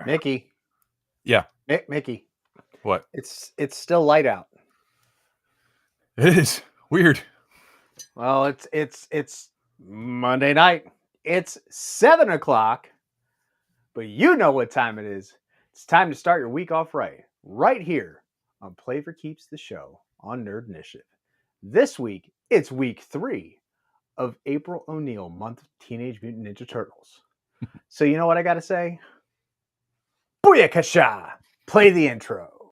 Mickey, Yeah. Mickey, What? it's still light out. It is weird. Well, it's Monday night. It's 7:00, but you know what time it is. It's time to start your week off right here on Play for Keeps, the show on Nerd Initiative. This week, it's week 3 of April O'Neil, month of Teenage Mutant Ninja Turtles. So you know what I got to say? Booyakasha! Play the intro.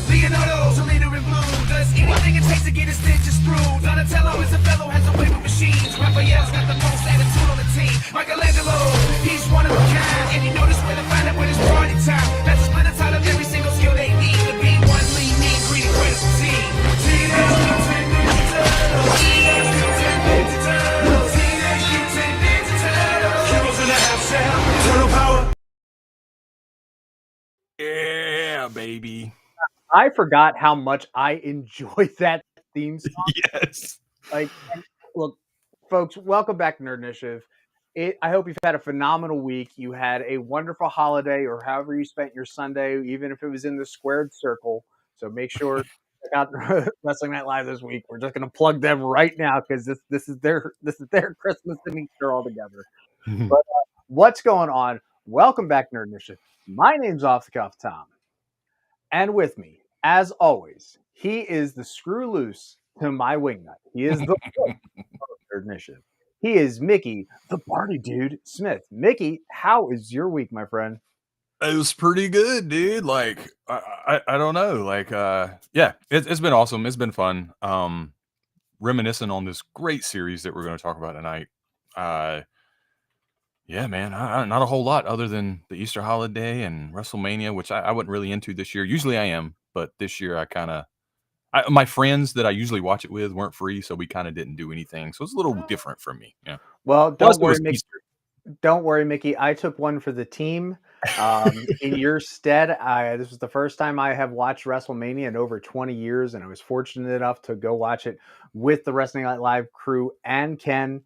Leonardo's a leader in blue, does anything it takes to get his stitches through. Donatello is a fellow, has a way with machines. Raphael's got the most attitude on the team. Michelangelo, he's one of a kind, and he knows where to find it when it's party time. That's a split inside of every single skill they need to be one lean, mean, greedy, critical team. Teenage Mutant Ninja Turtles, Teenage Mutant Ninja Turtles, Teenage Mutant Ninja Turtles. Heroes in the half shell, turtle power. Yeah, baby. I forgot how much I enjoy that theme song. Yes. Look, folks, welcome back to Nerd Initiative. I hope you've had a phenomenal week. You had a wonderful holiday, or however you spent your Sunday, even if it was in the squared circle. So make sure to check out Wrestling Night Live this week. We're just going to plug them right now because this is their Christmas and Easter all together. But what's going on? Welcome back, Nerd Initiative. My name's Off the Cuff Tom. And with me, as always, he is the screw loose to my wingnut. He is the Nerd Initiative. He is Mickey, the party dude, Smith. Mickey, how is your week, my friend? It was pretty good, dude. Like, I don't know. Like, yeah, it's been awesome. It's been fun. Reminiscing on this great series that we're going to talk about tonight. Yeah, man, not a whole lot other than the Easter holiday and WrestleMania, which I wasn't really into this year. Usually I am, but this year my friends that I usually watch it with weren't free, so we kind of didn't do anything. So it's a little different for me. Yeah. Well, Plus, it was Easter. Don't worry, Mickey. I took one for the team. In your stead, this was the first time I have watched WrestleMania in over 20 years, and I was fortunate enough to go watch it with the Wrestling Night Live crew and Ken.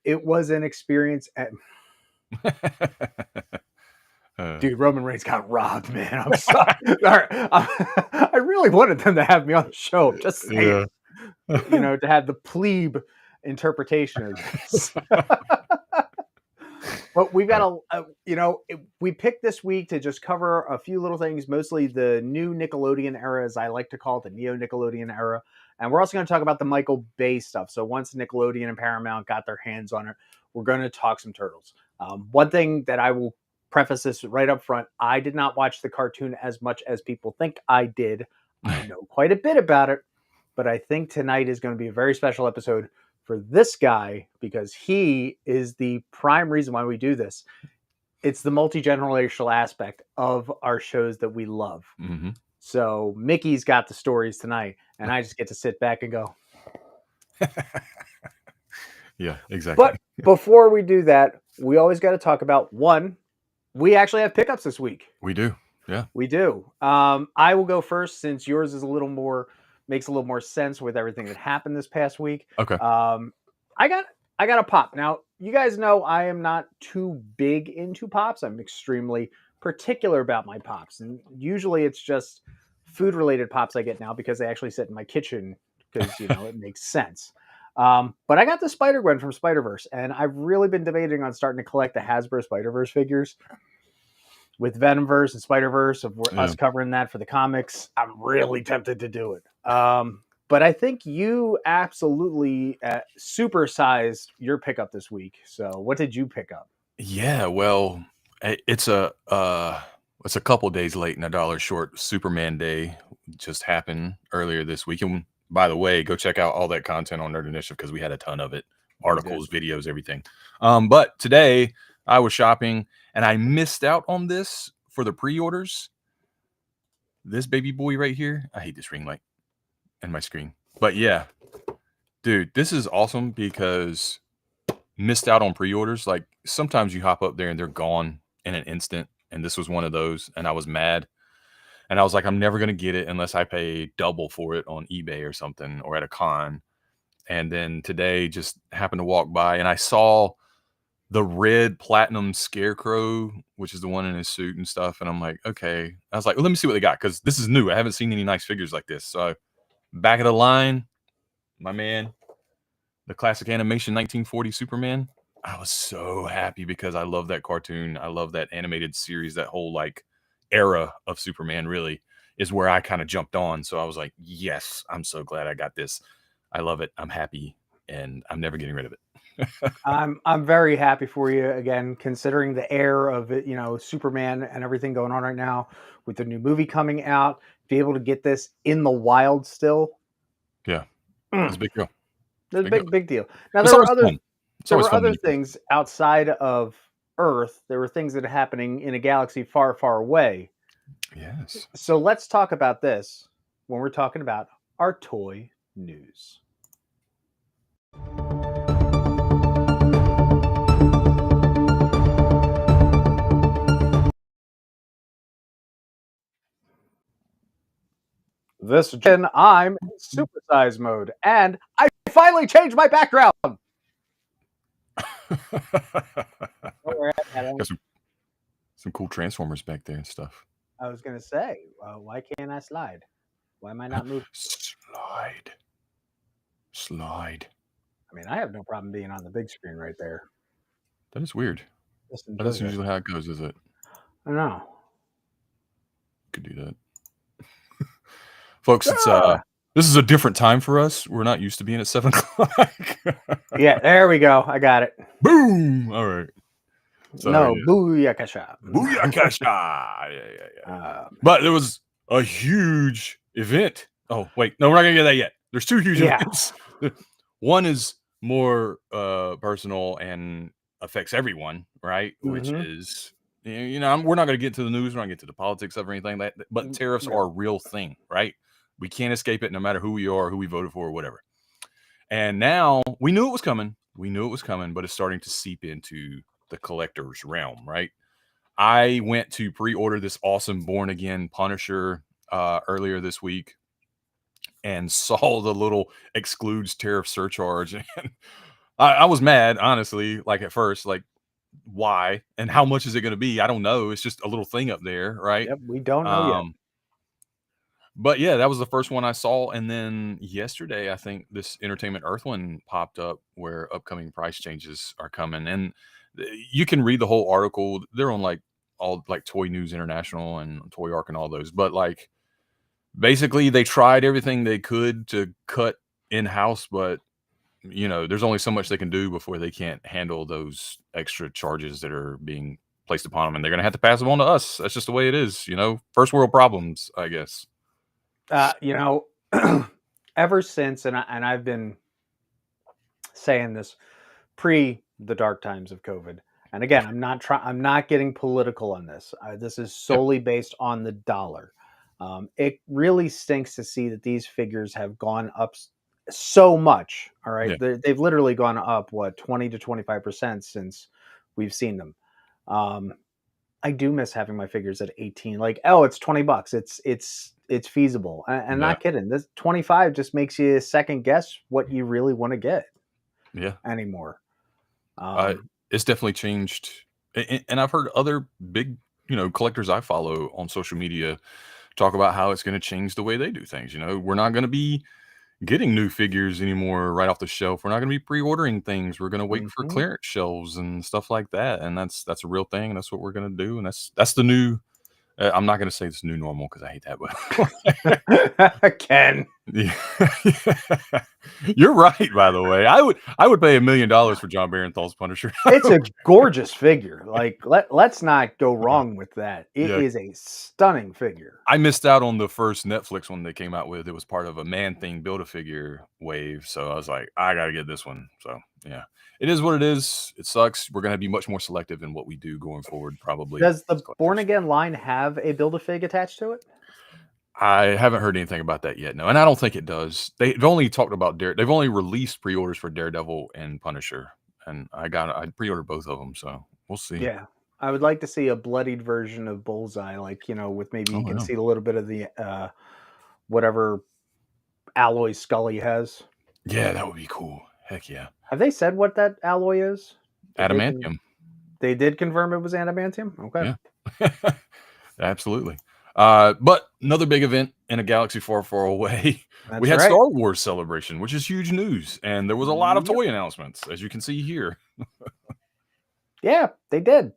It was an experience. Dude, Roman Reigns got robbed, man. I'm sorry. I really wanted them to have me on the show. Just saying, to have the plebe interpretation of this. But we've got we picked this week to just cover a few little things, mostly the new Nickelodeon era, as I like to call it, the neo-Nickelodeon era. And we're also going to talk about the Michael Bay stuff. So once Nickelodeon and Paramount got their hands on it, we're going to talk some Turtles. One thing that I will preface this right up front, I did not watch the cartoon as much as people think I did. I know quite a bit about it, but I think tonight is going to be a very special episode for this guy because he is the prime reason why we do this. It's the multi-generational aspect of our shows that we love. Mm-hmm. So Mickey's got the stories tonight, and I just get to sit back and go. Yeah, exactly. But before we do that, we always got to talk about one. We actually have pickups this week. We do. Yeah, we do. I will go first since yours is makes a little more sense with everything that happened this past week. Okay. I got a pop. Now, you guys know I am not too big into pops. I'm extremely particular about my pops. And usually it's just food-related pops I get now because they actually sit in my kitchen because, it makes sense. But I got the Spider-Gwen from Spider-Verse, and I've really been debating on starting to collect the Hasbro Spider-Verse figures. With Venomverse and Spider-Verse, of us covering that for the comics, I'm really tempted to do it. But I think you absolutely supersized your pickup this week. So what did you pick up? Yeah, well, it's a couple days late and $1 short. Superman Day just happened earlier this week. And by the way, go check out all that content on Nerd Initiative because we had a ton of it. Articles, videos, everything. But today I was shopping and I missed out on this for the pre-orders. This baby boy right here. I hate this ring light and my screen. But yeah, dude, this is awesome because missed out on pre-orders. Like sometimes you hop up there and they're gone in an instant. And this was one of those. And I was mad. And I was like, I'm never going to get it unless I pay double for it on eBay or something or at a con. And then today just happened to walk by and I saw the red platinum scarecrow, which is the one in his suit and stuff. And I'm like, okay. I was like, well, let me see what they got because this is new. I haven't seen any nice figures like this. So back of the line, my man, the classic animation 1940 Superman. I was so happy because I love that cartoon. I love that animated series. That whole like era of Superman really is where I kind of jumped on. So I was like, yes, I'm so glad I got this. I love it. I'm happy and I'm never getting rid of it. I'm very happy for you again, considering the air of it, Superman and everything going on right now with the new movie coming out. Be able to get this in the wild still. Yeah, it's a big deal. It's a big deal. Now It's there were always fun. It's there always were fun. other things outside of Earth. There were things that are happening in a galaxy far, far away. Yes. So let's talk about this when we're talking about our toy news. This gen, I'm in supersize mode, and I finally changed my background. Got some cool Transformers back there and stuff. I was gonna say, why can't I slide? Why am I not moving? Slide. I mean, I have no problem being on the big screen right there. That is weird. That is usually how it goes, is it? I know. Could do that. Folks, it's this is a different time for us. We're not used to being at 7 o'clock. Yeah, there we go. I got it. Boom! All right. So, no, yeah. Booyakasha. Booyakasha! Yeah. But there was a huge event. Oh, wait. No, we're not going to get that yet. There's two huge events. One is more personal and affects everyone, right? Mm-hmm. Which is, we're not going to get to the news. We're not going to get to the politics of or anything like that. But tariffs are a real thing, right? We can't escape it no matter who we are, who we voted for, or whatever. And now we knew it was coming. But it's starting to seep into the collector's realm, right? I went to pre-order this awesome Born Again Punisher earlier this week and saw the little excludes tariff surcharge. And I was mad, honestly, like at first, like why and how much is it going to be? I don't know. It's just a little thing up there, right? Yep, we don't know yet. But yeah, that was the first one I saw. And then yesterday, I think this Entertainment Earth one popped up where upcoming price changes are coming. And you can read the whole article. They're on like all like Toy News International and Toy Arc and all those. But like basically they tried everything they could to cut in-house, but there's only so much they can do before they can't handle those extra charges that are being placed upon them. And they're going to have to pass them on to us. That's just the way it is. First world problems, I guess. Ever since, and I've been saying this pre the dark times of COVID, and again, I'm not getting political on this. This is solely based on the dollar. It really stinks to see that these figures have gone up so much. All right, they've literally gone up 20 to 25% since we've seen them. I do miss having my figures at 18. Like, it's $20. It's feasible. And not kidding. This 25 just makes you second guess what you really want to get. Yeah. Anymore. It's definitely changed. And I've heard other big, collectors I follow on social media talk about how it's going to change the way they do things. We're not going to be getting new figures anymore right off the shelf. We're not going to be pre-ordering things. We're going to wait for clearance shelves and stuff like that. And that's a real thing. And that's what we're going to do. And that's the new, I'm not going to say it's new normal because I hate that, but Ken. Yeah. You're right, by the way. I would pay $1 million for John Barenthal's Punisher. It's a gorgeous figure. Like let's not go wrong with that. It is a stunning figure. I missed out on the first Netflix one they came out with. It was part of a Man-Thing Build-A-Figure wave. So I was like, I got to get this one. So yeah, it is what it is. It sucks. We're going to be much more selective in what we do going forward, probably. Does the Born Again line have a Build-A-Fig attached to it? I haven't heard anything about that yet. No, and I don't think it does. They've only talked about they've only released pre-orders for Daredevil and Punisher, and I pre-ordered both of them, so we'll see. Yeah, I would like to see a bloodied version of Bullseye, like with maybe you can see a little bit of the whatever alloy skull he has. Yeah, that would be cool. Heck yeah. Have they said what that alloy is? Adamantium. They did confirm it was adamantium? Okay. Yeah. Absolutely. But another big event in a galaxy far, far away. We That's had right. Star Wars Celebration, which is huge news, and there was a lot of Yep. toy announcements, as you can see here. Yeah, they did.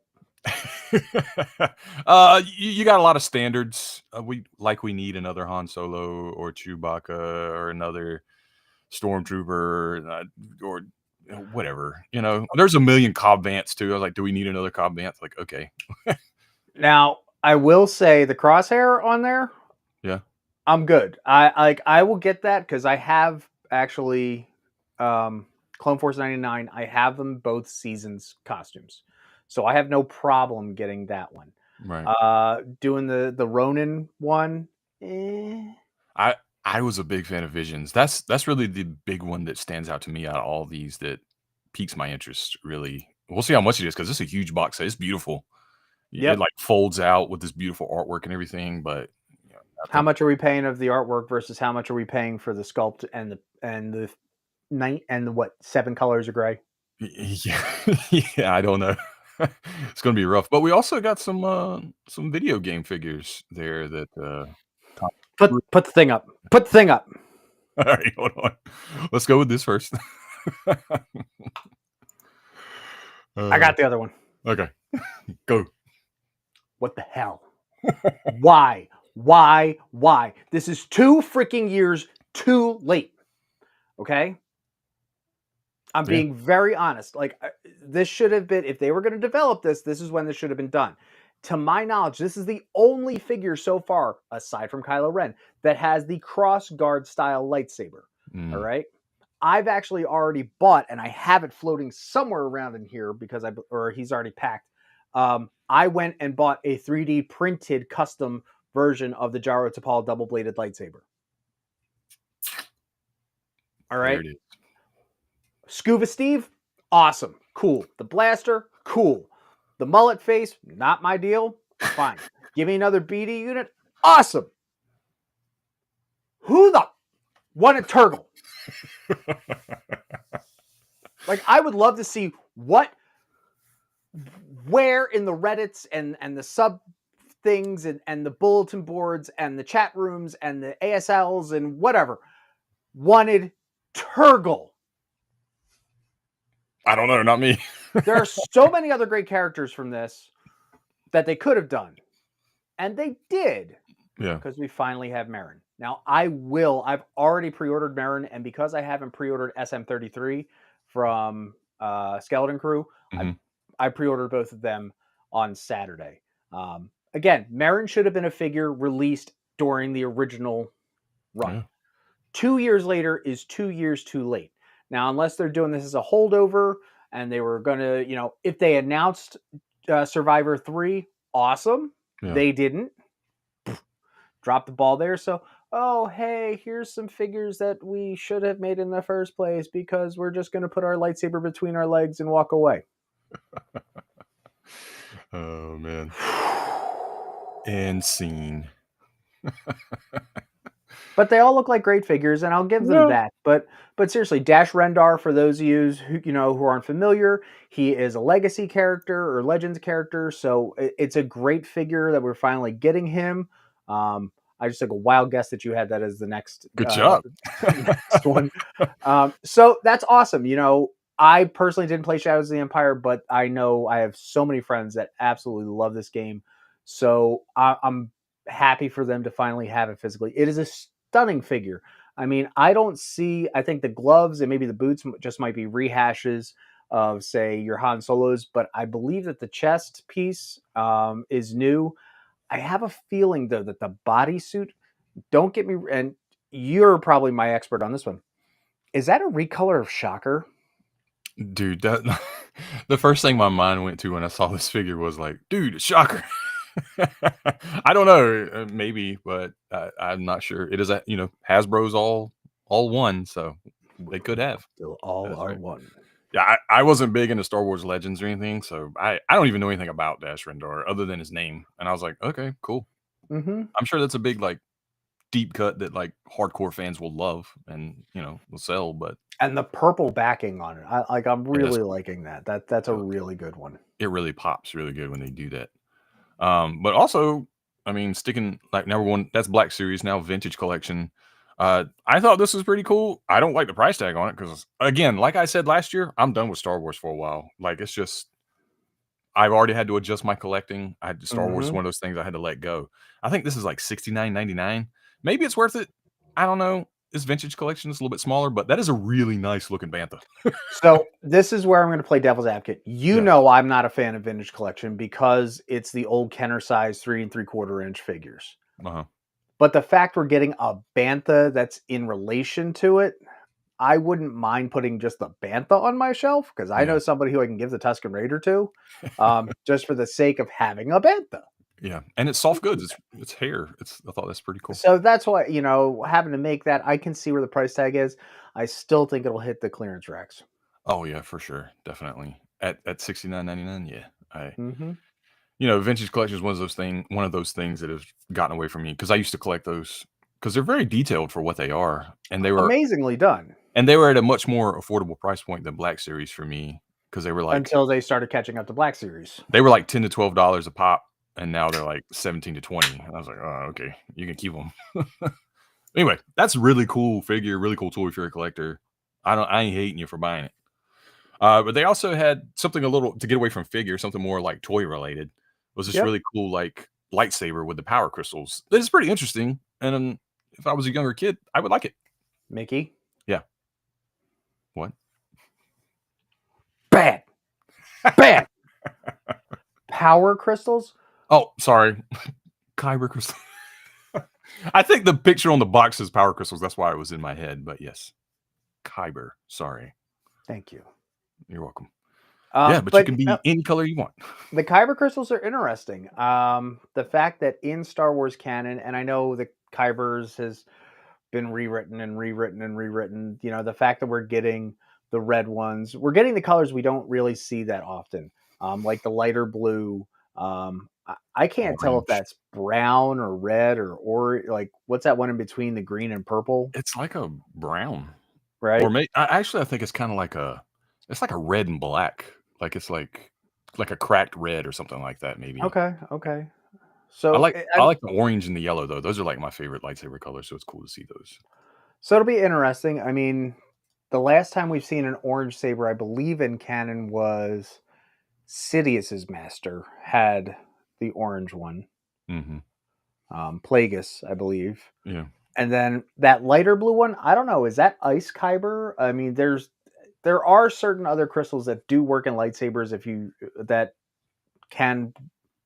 You got a lot of standards. We need another Han Solo or Chewbacca or another Stormtrooper or whatever. There's a million Cobb Vance too. I was like, do we need another Cobb Vance? Like, okay, Now, I will say the crosshair on there, yeah, I'm good. I will get that because I have actually Clone Force 99. I have them both seasons costumes. So I have no problem getting that one. right. Doing the Ronin one, eh. I was a big fan of Visions. That's really the big one that stands out to me out of all these that piques my interest. Really, we'll see how much it is because it's a huge box set. It's beautiful. It Yep. like folds out with this beautiful artwork and everything. But I How think much are we paying of the artwork versus how much are we paying for the sculpt and the night and the what 7 colors of gray? yeah, yeah, I don't know. It's gonna be rough. But we also got some video game figures there that Put the thing up. Put the thing up. all right, hold on. Let's go with this first. I got the other one. Okay. Go. What the hell? Why? Why? This is 2 freaking years too late. Okay? I'm Yeah. being very honest. Like, this should have been, if they were going to develop this is when this should have been done. To my knowledge, this is the only figure so far, aside from Kylo Ren, that has the cross guard style lightsaber. All right? I've actually already bought, and I have it floating somewhere around in here because he's already packed. I went and bought a 3D printed custom version of the Jaro Tapal double bladed lightsaber. All right. There it is. Scuba Steve, awesome, cool. The blaster, cool. The mullet face, not my deal. Fine. Give me another BD unit, awesome. Who the wanted Turgle? Like, I would love to see where in the Reddits and the sub things and the bulletin boards and the chat rooms and the ASLs and whatever wanted Turgle. I don't know, not me. There are so many other great characters from this that they could have done. And they did. Yeah. Because we finally have Marin. Now, I've already pre-ordered Marin, and because I haven't pre-ordered SM33 from Skeleton Crew, I pre-ordered both of them on Saturday. Again, Marin should have been a figure released during the original run. Yeah. 2 years later is 2 years too late. Now, unless they're doing this as a holdover, and they were going to, if they announced Survivor 3, awesome. Yeah. They didn't. Drop the ball there. So, oh, hey, here's some figures that we should have made in the first place because we're just going to put our lightsaber between our legs and walk away. Oh, man. And scene. But they all look like great figures, and I'll give them that. But seriously, Dash Rendar, for those of you who aren't familiar, he is a legacy character or Legends character, so it's a great figure that we're finally getting him. I just took a wild guess that you had that as the next. Good job. Next one. So that's awesome. I personally didn't play Shadows of the Empire, but I know I have so many friends that absolutely love this game. So I'm happy for them to finally have it physically. It is a stunning figure. I mean, I think the gloves and maybe the boots just might be rehashes of, say, your Han Solos, but I believe that the chest piece is new. I have a feeling, though, that the bodysuit, don't get me, and you're probably my expert on this one, is that a recolor of Shocker? Dude, that the first thing my mind went to when I saw this figure was like, dude, it's Shocker. I don't know, maybe, but I'm not sure. It is Hasbro's all one, so they could have. Still all That's are right. one. Yeah, I wasn't big into Star Wars Legends or anything, so I don't even know anything about Dash Rendar other than his name, and I was like, okay, cool. Mm-hmm. I'm sure that's a big deep cut that like hardcore fans will love and will sell. But And the purple backing on it, I'm yeah, really liking that. That's a really good one. it really pops really good when they do that. But also, I mean, sticking like number one, that's Black Series, now Vintage Collection. I thought this was pretty cool. I don't like the price tag on it because, again, like I said last year, I'm done with Star Wars for a while. Like, it's just, I've already had to adjust my collecting. Star Wars is one of those things I had to let go. I think this is like $69.99. Maybe it's worth it. I don't know. This Vintage Collection is a little bit smaller, but that is a really nice looking Bantha. So this is where I'm going to play devil's advocate. You know I'm not a fan of Vintage Collection because it's the old Kenner size 3 3/4 inch figures. But the fact we're getting a Bantha that's in relation to it, I wouldn't mind putting just the Bantha on my shelf because I know somebody who I can give the Tusken Raider to, just for the sake of having a Bantha. Yeah, and it's soft goods. It's hair. I thought that's pretty cool. So that's why, having to make that, I can see where the price tag is. I still think it'll hit the clearance racks. Oh yeah, for sure, definitely at $69.99. Yeah, Mm-hmm. Vintage collection is one of those things that have gotten away from me because I used to collect those because they're very detailed for what they are, and they were amazingly done. And they were at a much more affordable price point than Black Series for me because they were like until they started catching up to Black Series. They were like $10 to $12 a pop, and now they're like 17 to 20. And I was like, oh, okay, you can keep them. Anyway, that's a really cool figure, really cool toy if you're a collector. I ain't hating you for buying it. But they also had something a little to get away from figure, something more like toy related. Was this really cool like lightsaber with the power crystals? That is pretty interesting. And if I was a younger kid, I would like it. Mickey? Yeah. What? Bad. Bad. Power crystals? Oh, sorry. Kyber crystal. I think the picture on the box says power crystals. That's why it was in my head. But yes, Kyber. Sorry. Thank you. You're welcome. Yeah, but you can be any color you want. The Kyber crystals are interesting. The fact that in Star Wars canon, and I know the Kybers has been rewritten and rewritten and rewritten. The fact that we're getting the red ones, we're getting the colors we don't really see that often, like the lighter blue. I can't tell if that's brown or red or like what's that one in between the green and purple? It's like a brown, right? Or I think it's kind of like it's like a red and black. Like it's like a cracked red or something like that. Maybe. Okay. So I like the orange and the yellow though. Those are like my favorite lightsaber colors. So it's cool to see those. So it'll be interesting. I mean, the last time we've seen an orange saber, I believe in canon, was Sidious's master had the orange one. Mm-hmm. Plagueis, I believe. Yeah. And then that lighter blue one, I don't know. Is that Ice Kyber? I mean, there are certain other crystals that do work in lightsabers that can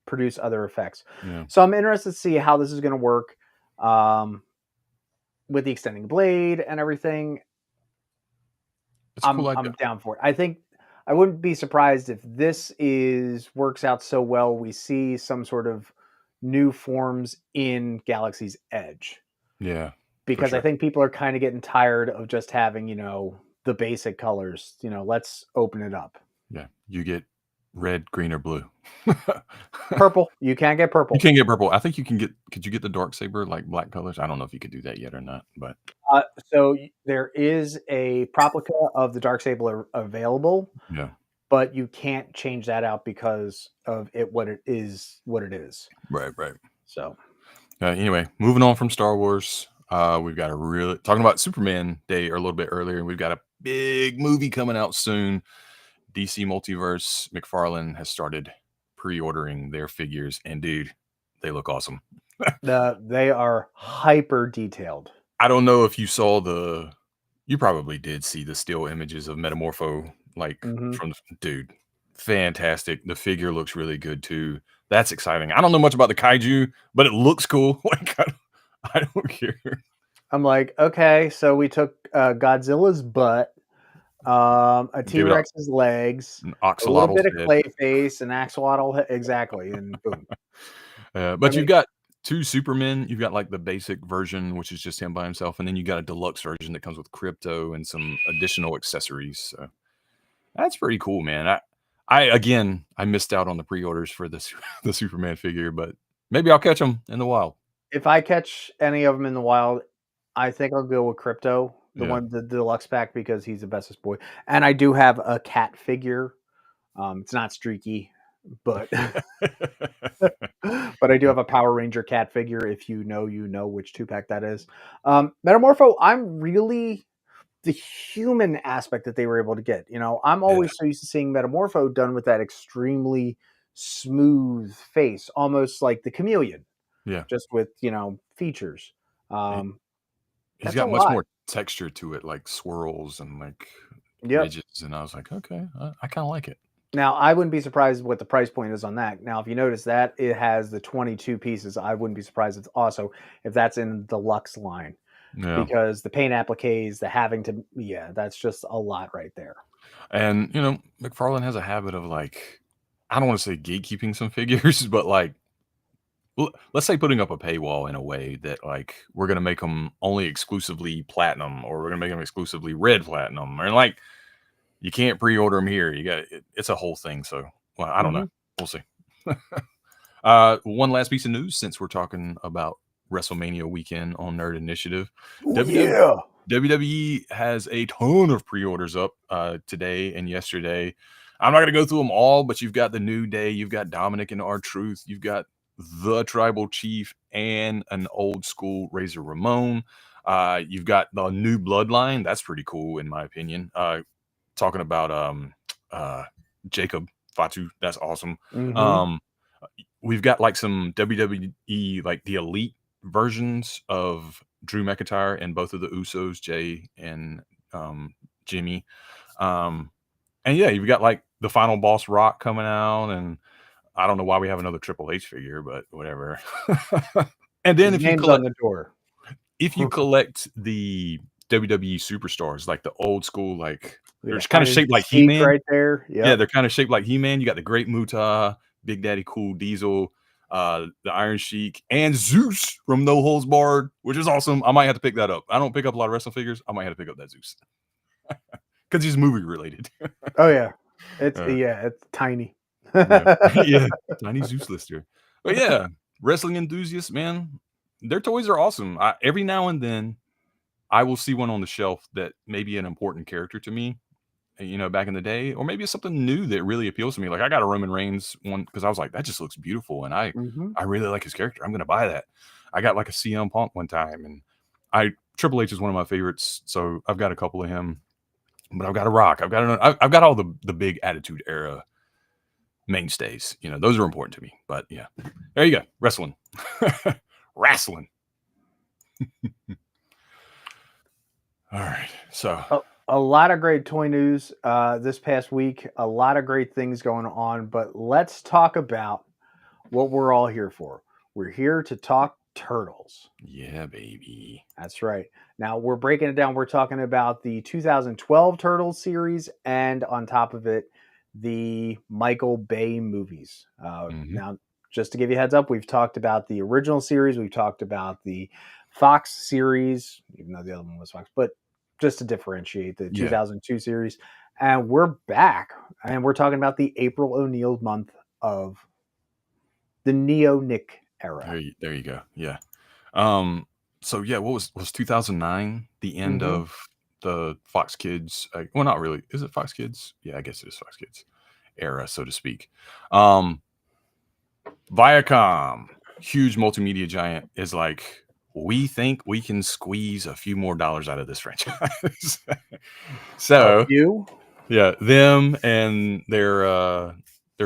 produce other effects. Yeah. So I'm interested to see how this is going to work with the extending blade and everything. I'm down for it. I think I wouldn't be surprised if this works out so well. We see some sort of new forms in Galaxy's Edge. Yeah. Because sure. I think people are kind of getting tired of just having, the basic colors. Let's open it up. Yeah. You get red, green, or blue. Purple. You can't get purple. You can't get purple. I think you can could you get the dark saber like black colors? I don't know if you could do that yet or not, but so there is a replica of the dark saber available. Yeah. But you can't change that out because of what it is. Right. So anyway, moving on from Star Wars, we've got talking about Superman Day or a little bit earlier. We've got a big movie coming out soon. DC Multiverse, McFarlane has started pre-ordering their figures, and dude, they look awesome. They are hyper detailed. I don't know if you saw you probably did see the still images of Metamorpho, from dude, fantastic. The figure looks really good too. That's exciting. I don't know much about the kaiju, but it looks cool. I don't care. I'm like, okay, so we took Godzilla's butt, a T-Rex's legs, a little bit of clay face, an axolotl, exactly, and boom. But you've got two Supermen. You've got like the basic version, which is just him by himself, and then you got a deluxe version that comes with crypto and some additional accessories. So that's pretty cool, man. I missed out on the pre-orders for the Superman figure, but maybe I'll catch them in the wild. If I catch any of them in the wild, I think I'll go with Crypto, Yeah. the deluxe pack, because he's the bestest boy. And I do have a cat figure. It's not streaky, but but I do have a Power Ranger cat figure. If you know which 2-pack that is. Metamorpho, I'm really the human aspect that they were able to get. I'm Yeah. always so used to seeing Metamorpho done with that extremely smooth face, almost like the chameleon, Yeah. just with features. He- Um, He's that's a got much lot. more texture to it, like swirls and like Yep. ridges. And I was like, okay, I kind of like it. Now I wouldn't be surprised what the price point is on that. Now, if you notice that it has the 22 pieces, I wouldn't be surprised if that's in the Lux line, Yeah. because the paint appliques, the having to, that's just a lot right there. And, McFarlane has a habit of like, I don't want to say gatekeeping some figures, but like, let's say putting up a paywall in a way that like we're going to make them only exclusively platinum, or we're going to make them exclusively red platinum, or like you can't pre-order them here. It's a whole thing. So, well, I don't know. We'll see. One last piece of news, since we're talking about WrestleMania weekend on Nerd Initiative. WWE has a ton of pre-orders up today and yesterday. I'm not going to go through them all, but you've got the New Day, you've got Dominic and R-Truth, you've got the Tribal Chief and an old school Razor Ramon. You've got the new Bloodline. That's pretty cool, in my opinion. Talking about Jacob Fatu. That's awesome. We've got like some WWE, like the Elite versions of Drew McIntyre and both of the Usos, Jay and Jimmy. And yeah, you've got like the final boss Rock coming out, and I don't know why we have another Triple H figure, but whatever. And then His name's on the door. if you collect the WWE superstars, like the old school, like they're The kind of Iron shaped like Sheik He-Man. right there. Yeah, they're kind of shaped like He-Man. You got the Great Muta, Big Daddy Cool Diesel, the Iron Sheik, and Zeus from No Holds Barred, which is awesome. I might have to pick that up. I don't pick up a lot of wrestling figures. I might have to pick up that Zeus because he's movie related. Oh yeah, it's tiny. yeah, tiny Zeus lister. But yeah, wrestling enthusiasts, man, their toys are awesome. Every now and then, I will see one on the shelf that may be an important character to me, back in the day, or maybe it's something new that really appeals to me. Like I got a Roman Reigns one because I was like, that just looks beautiful, and I really like his character. I'm gonna buy that. I got like a CM Punk one time, and Triple H is one of my favorites, so I've got a couple of him. But I've got a Rock. I've got all the big Attitude Era mainstays. Those are important to me. But yeah, there you go, wrestling, wrestling. All right, so a lot of great toy news this past week. A lot of great things going on. But let's talk about what we're all here for. We're here to talk Turtles. Yeah, baby. That's right. Now we're breaking it down. We're talking about the 2012 Turtles series, and on top of it, the Michael Bay movies. Now, just to give you a heads up, we've talked about the original series. We've talked about the Fox series, even though the other one was Fox, but just to differentiate the 2002 series. And we're back, and we're talking about the April O'Neil month of the Neo-Nick era. There you go. Yeah. So yeah, what was 2009 the end of the Fox Kids? Well, not really. Is it Fox Kids? Yeah, I guess it is Fox Kids era, so to speak. Viacom, huge multimedia giant, is like, we think we can squeeze a few more dollars out of this franchise. So yeah, them and their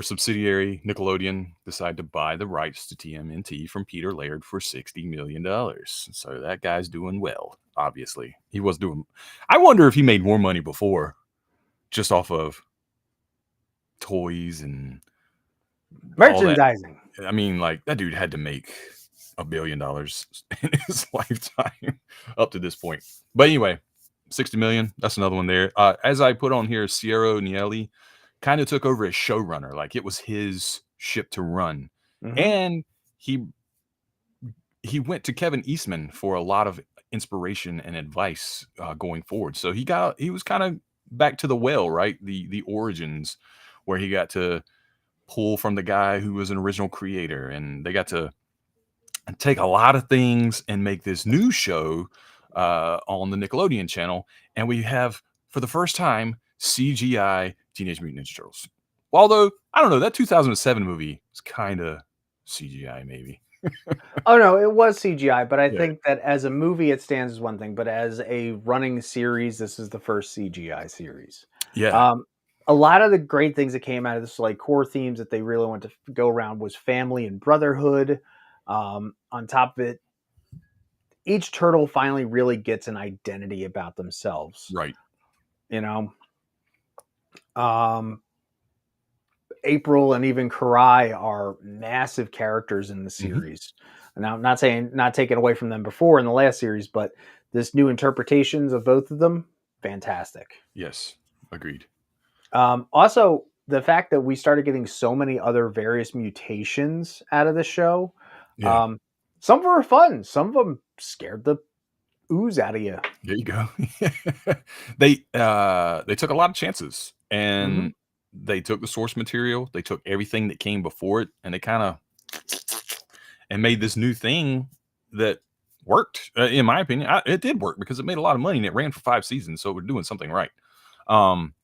subsidiary Nickelodeon decide to buy the rights to TMNT from Peter Laird for $60 million. So that guy's doing well. Obviously, he was doing. I wonder if he made more money before, just off of toys and merchandising. I mean, like that dude had to make $1 billion in his lifetime up to this point. But anyway, 60 million. That's another one there. As I put on here, Sierra Nielli kind of took over as showrunner. Like it was his ship to run. And he went to Kevin Eastman for a lot of inspiration and advice going forward. So he was kind of back to the well, right? The origins, where he got to pull from the guy who was an original creator, and they got to and take a lot of things and make this new show on the Nickelodeon channel. And we have, for the first time, CGI Teenage Mutant Ninja Turtles. Although, I don't know, that 2007 movie was kind of CGI, maybe. Oh no, it was CGI, but I Yeah. think that as a movie it stands as one thing, but as a running series, this is the first CGI series. Yeah. A lot of the great things that came out of this, like core themes that they really want to go around, was family and brotherhood. On top of it, each turtle finally really gets an identity about themselves. Right. You know, um, April and even Karai are massive characters in the series. Now, I'm not saying not taking away from them before in the last series, but this new interpretations of both of them, fantastic. Yes. Agreed. Also, the fact that we started getting so many other various mutations out of the show. Yeah. Some of them were fun. Some of them scared the ooze out of you. There you go. They took a lot of chances, Mm-hmm. and they took the source material, they took everything that came before it, and they kind of and made this new thing that worked. In my opinion, it did work because it made a lot of money and it ran for 5 seasons, so we're doing something right. Um,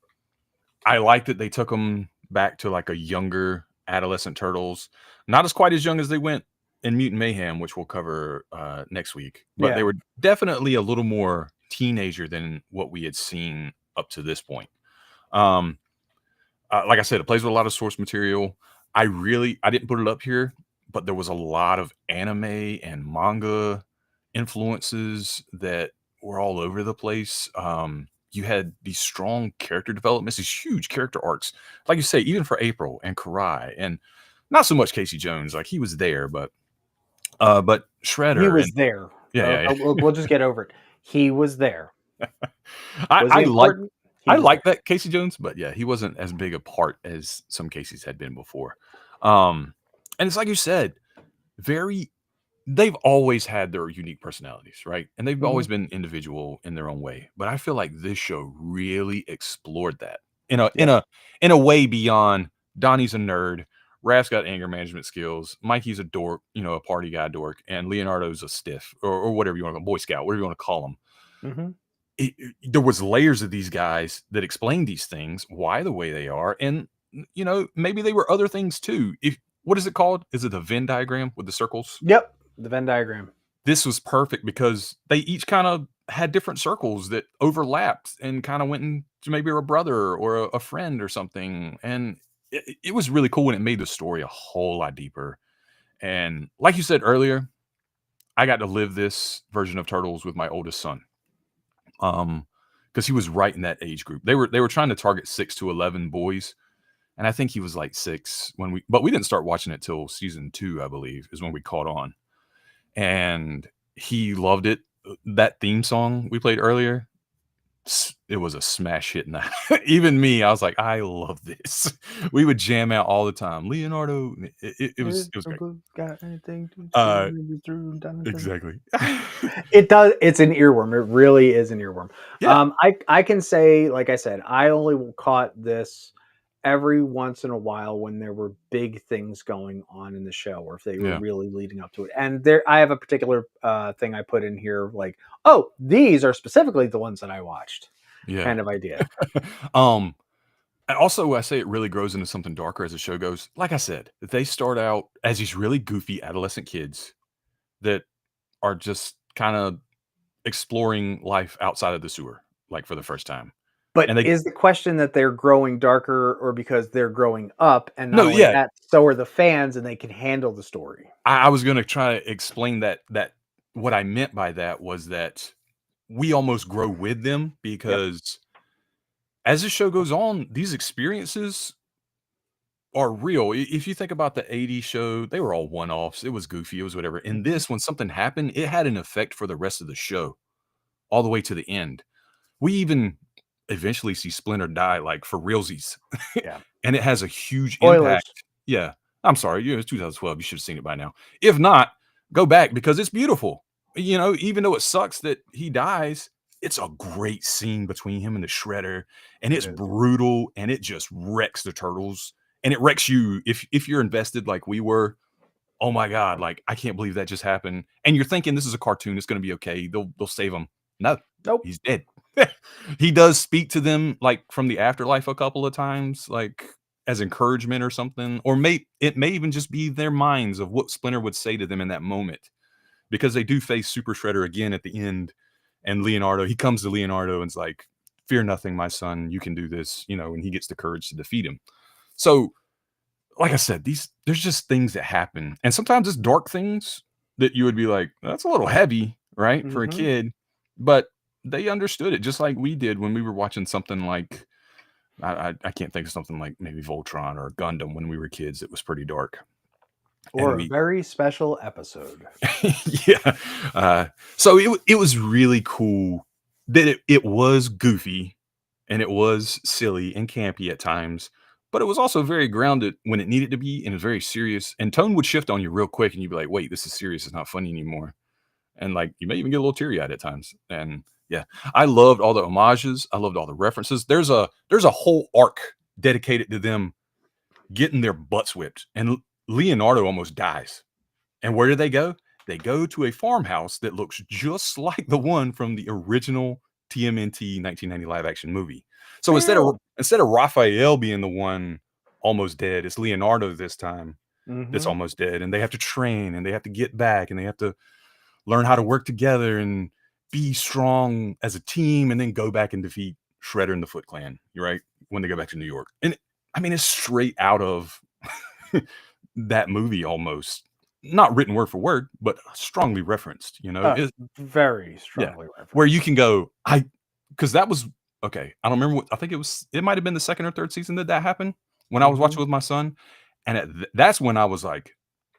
I like that they took them back to like a younger adolescent turtles, not as quite as young as they went in Mutant Mayhem, which we'll cover next week, but they Yeah. were definitely a little more teenager than what we had seen up to this point. Um, like I said, it plays with a lot of source material. I didn't put it up here, but there was a lot of anime and manga influences that were all over the place. You had these strong character developments, these huge character arcs, like you say, even for April and Karai, and not so much Casey Jones, like he was there, but He Shredder was and there. yeah. We'll just get over it. He was there. I, Was he I like important? He I was like there. that Casey Jones, but yeah, he wasn't as big a part as some Casey's had been before. Um, and it's like you said, very they've always had their unique personalities, right? And they've Mm-hmm. always been individual in their own way. But I feel like this show really explored that in Yeah. a way beyond Donnie's a nerd, Raph's got anger management skills, Mikey's a dork, a party guy dork, and Leonardo's a stiff or whatever you want to call him, Boy Scout, whatever you want to call him. Mm-hmm. There was layers of these guys that explained these things, why the way they are, and maybe they were other things too. If what is it called? Is it the Venn diagram with the circles? Yep. The Venn diagram. This was perfect because they each kind of had different circles that overlapped and kind of went into maybe a brother or a friend or something. And it was really cool, and it made the story a whole lot deeper. And like you said earlier, I got to live this version of Turtles with my oldest son. Because he was right in that age group. They were trying to target 6 to 11 boys, and I think he was like 6 but we didn't start watching it till season 2, I believe, is when we caught on. And he loved it. That theme song we played earlier, it was a smash hit. Even me, I was like, I love this. We would jam out all the time. Leonardo, it was great. Got anything to Uh, see you through, exactly. It does. It's an earworm. It really is an earworm. Yeah. I can say, like I said, I only caught this every once in a while when there were big things going on in the show, or if they were Yeah. really leading up to it. And I have a particular thing I put in here, like, oh, these are specifically the ones that I watched, Yeah. kind of idea. And also, I say it really grows into something darker as the show goes. Like I said, they start out as these really goofy adolescent kids that are just kind of exploring life outside of the sewer, like for the first time. But And they is the question that they're growing darker, or because they're growing up, and not no, only yeah, that, so are the fans, and they can handle the story? I was gonna try to explain that what I meant by that was that we almost grow with them Yep. because as the show goes on, these experiences are real. If you think about the '80s show, they were all one-offs. It was goofy, it was whatever. In Mhm. this, when something happened, it had an effect for the rest of the show, all the way to the end. We even eventually see Splinter die, like, for realsies, Yeah. and it has a huge Spoilers. impact. Yeah. I'm sorry, it's 2012, you should have seen it by now. If not, go back because it's beautiful. Even though it sucks that he dies, it's a great scene between him and the Shredder, and It it's is. brutal, and it just wrecks the Turtles, and it wrecks you if you're invested like we were. oh my God, like, I can't believe that just happened. And you're thinking this is a cartoon, it's gonna be okay. They'll save him. No, Nope. he's dead. He does speak to them like from the afterlife a couple of times, like as encouragement or something. Or it may even just be their minds of what Splinter would say to them in that moment. Because they do face Super Shredder again at the end. And Leonardo, he comes to Leonardo and's like, fear nothing, my son, you can do this, and he gets the courage to defeat him. So like I said, there's just things that happen, and sometimes it's dark things that you would be like, "That's a little heavy, right, for a Mhm. kid," but they understood it just like we did when we were watching something like I can't think of something like maybe Voltron or Gundam when we were kids. It was pretty dark, and Or a we very special episode. yeah, so it was really cool that it was goofy and it was silly and campy at times, but it was also very grounded when it needed to be, and it was very serious. And tone would shift on you real quick, and you'd be like, "Wait, this is serious. It's not funny anymore." And like you may even get a little teary eyed at times. And yeah, I loved all the homages. I loved all the references. There's a whole arc dedicated to them getting their butts whipped, and Leonardo almost dies. And where do they go? They go to a farmhouse that looks just like the one from the original TMNT 1990 live action movie. So instead of Raphael being the one almost dead, it's Leonardo this time that's Mhm. almost dead, and they have to train and they have to get back and they have to learn how to work together and be strong as a team, and then go back and defeat Shredder and the Foot Clan. You're right, when they go back to New York, and I mean it's straight out of that movie almost. Not written word for word, but strongly referenced, Very yeah, strongly referenced. where you can go, because that was okay. I don't remember what I think it might have been the second or third season that happened when I was watching Mhm. with my son. And that's when I was like,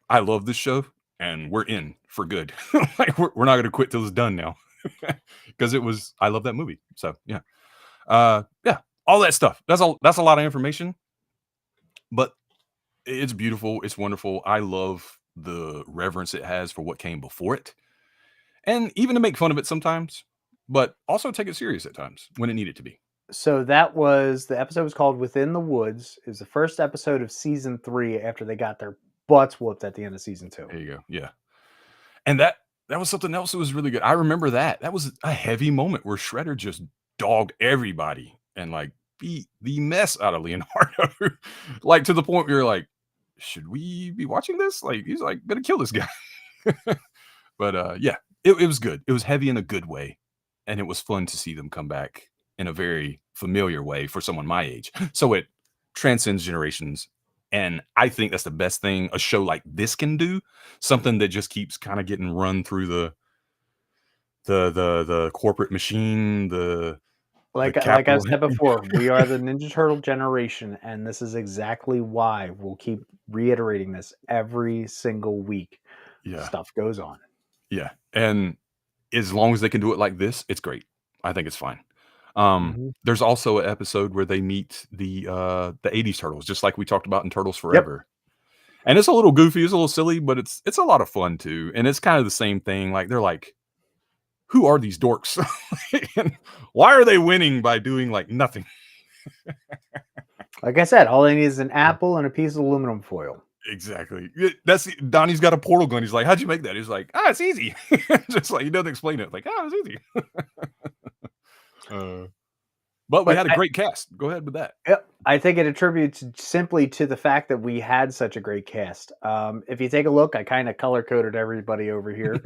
I love this show and we're in for good. Like, we're not going to quit till it's done now. Because I love that movie. So, yeah. Yeah, all that stuff. That's a lot of information, but it's beautiful. It's wonderful. I love the reverence it has for what came before it, and even to make fun of it sometimes, but also take it serious at times when it needed to be. So the episode was called Within the Woods. It was the first episode of season 3 after they got their butts whooped at the end of season 2. There you go. Yeah. And that was something else that was really good. I remember that. That was a heavy moment where Shredder just dogged everybody and like beat the mess out of Leonardo. Like to the point where you're like, should we be watching this? Like he's like gonna kill this guy. But yeah, it was good. It was heavy in a good way. And it was fun to see them come back in a very familiar way for someone my age. So it transcends generations. And I think that's the best thing a show like this can do. Something that just keeps kind of getting run through the corporate machine, the Like I've capital. said before, we are the Ninja Turtle generation, and this is exactly why we'll keep reiterating this every single week. Yeah. Stuff goes on. Yeah. And as long as they can do it like this, it's great. I think it's fine. Mhm. There's also an episode where they meet the 80s turtles, just like we talked about in Turtles Yep. Forever. And it's a little goofy, it's a little silly, but it's a lot of fun too. And it's kind of the same thing. Like they're like, who are these dorks? And why are they winning by doing like nothing? Like I said, all they need is an apple and a piece of aluminum foil. Exactly. Donnie's got a portal gun. He's like, how'd you make that? He's like, it's easy. Just like he doesn't explain it. Like, it's easy. But we had a great cast. Go ahead with that. Yep. I think it attributes simply to the fact that we had such a great cast. If you take a look, I kind of color coded everybody over here.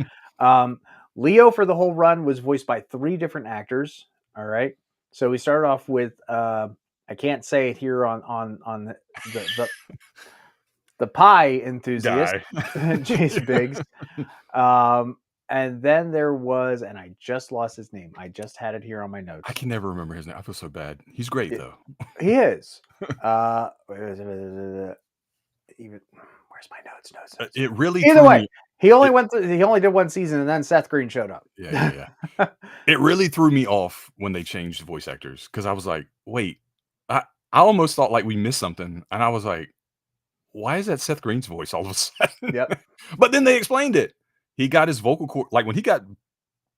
Leo for the whole run was voiced by 3 different actors. All right. So we started off with I can't say it here on the pie enthusiast, Jason Biggs. And then there was, and I just lost his name. I just had it here on my notes. I can never remember his name. I feel so bad. He's great though. He is. Even where's my notes? It really Either way, he only did 1 season, and then Seth Green showed up. Yeah. It really threw me off when they changed voice actors because I was like, wait, I almost thought like we missed something, and I was like, why is that Seth Green's voice all of a sudden? Yep. But then they explained it. He got his vocal cord, like when he got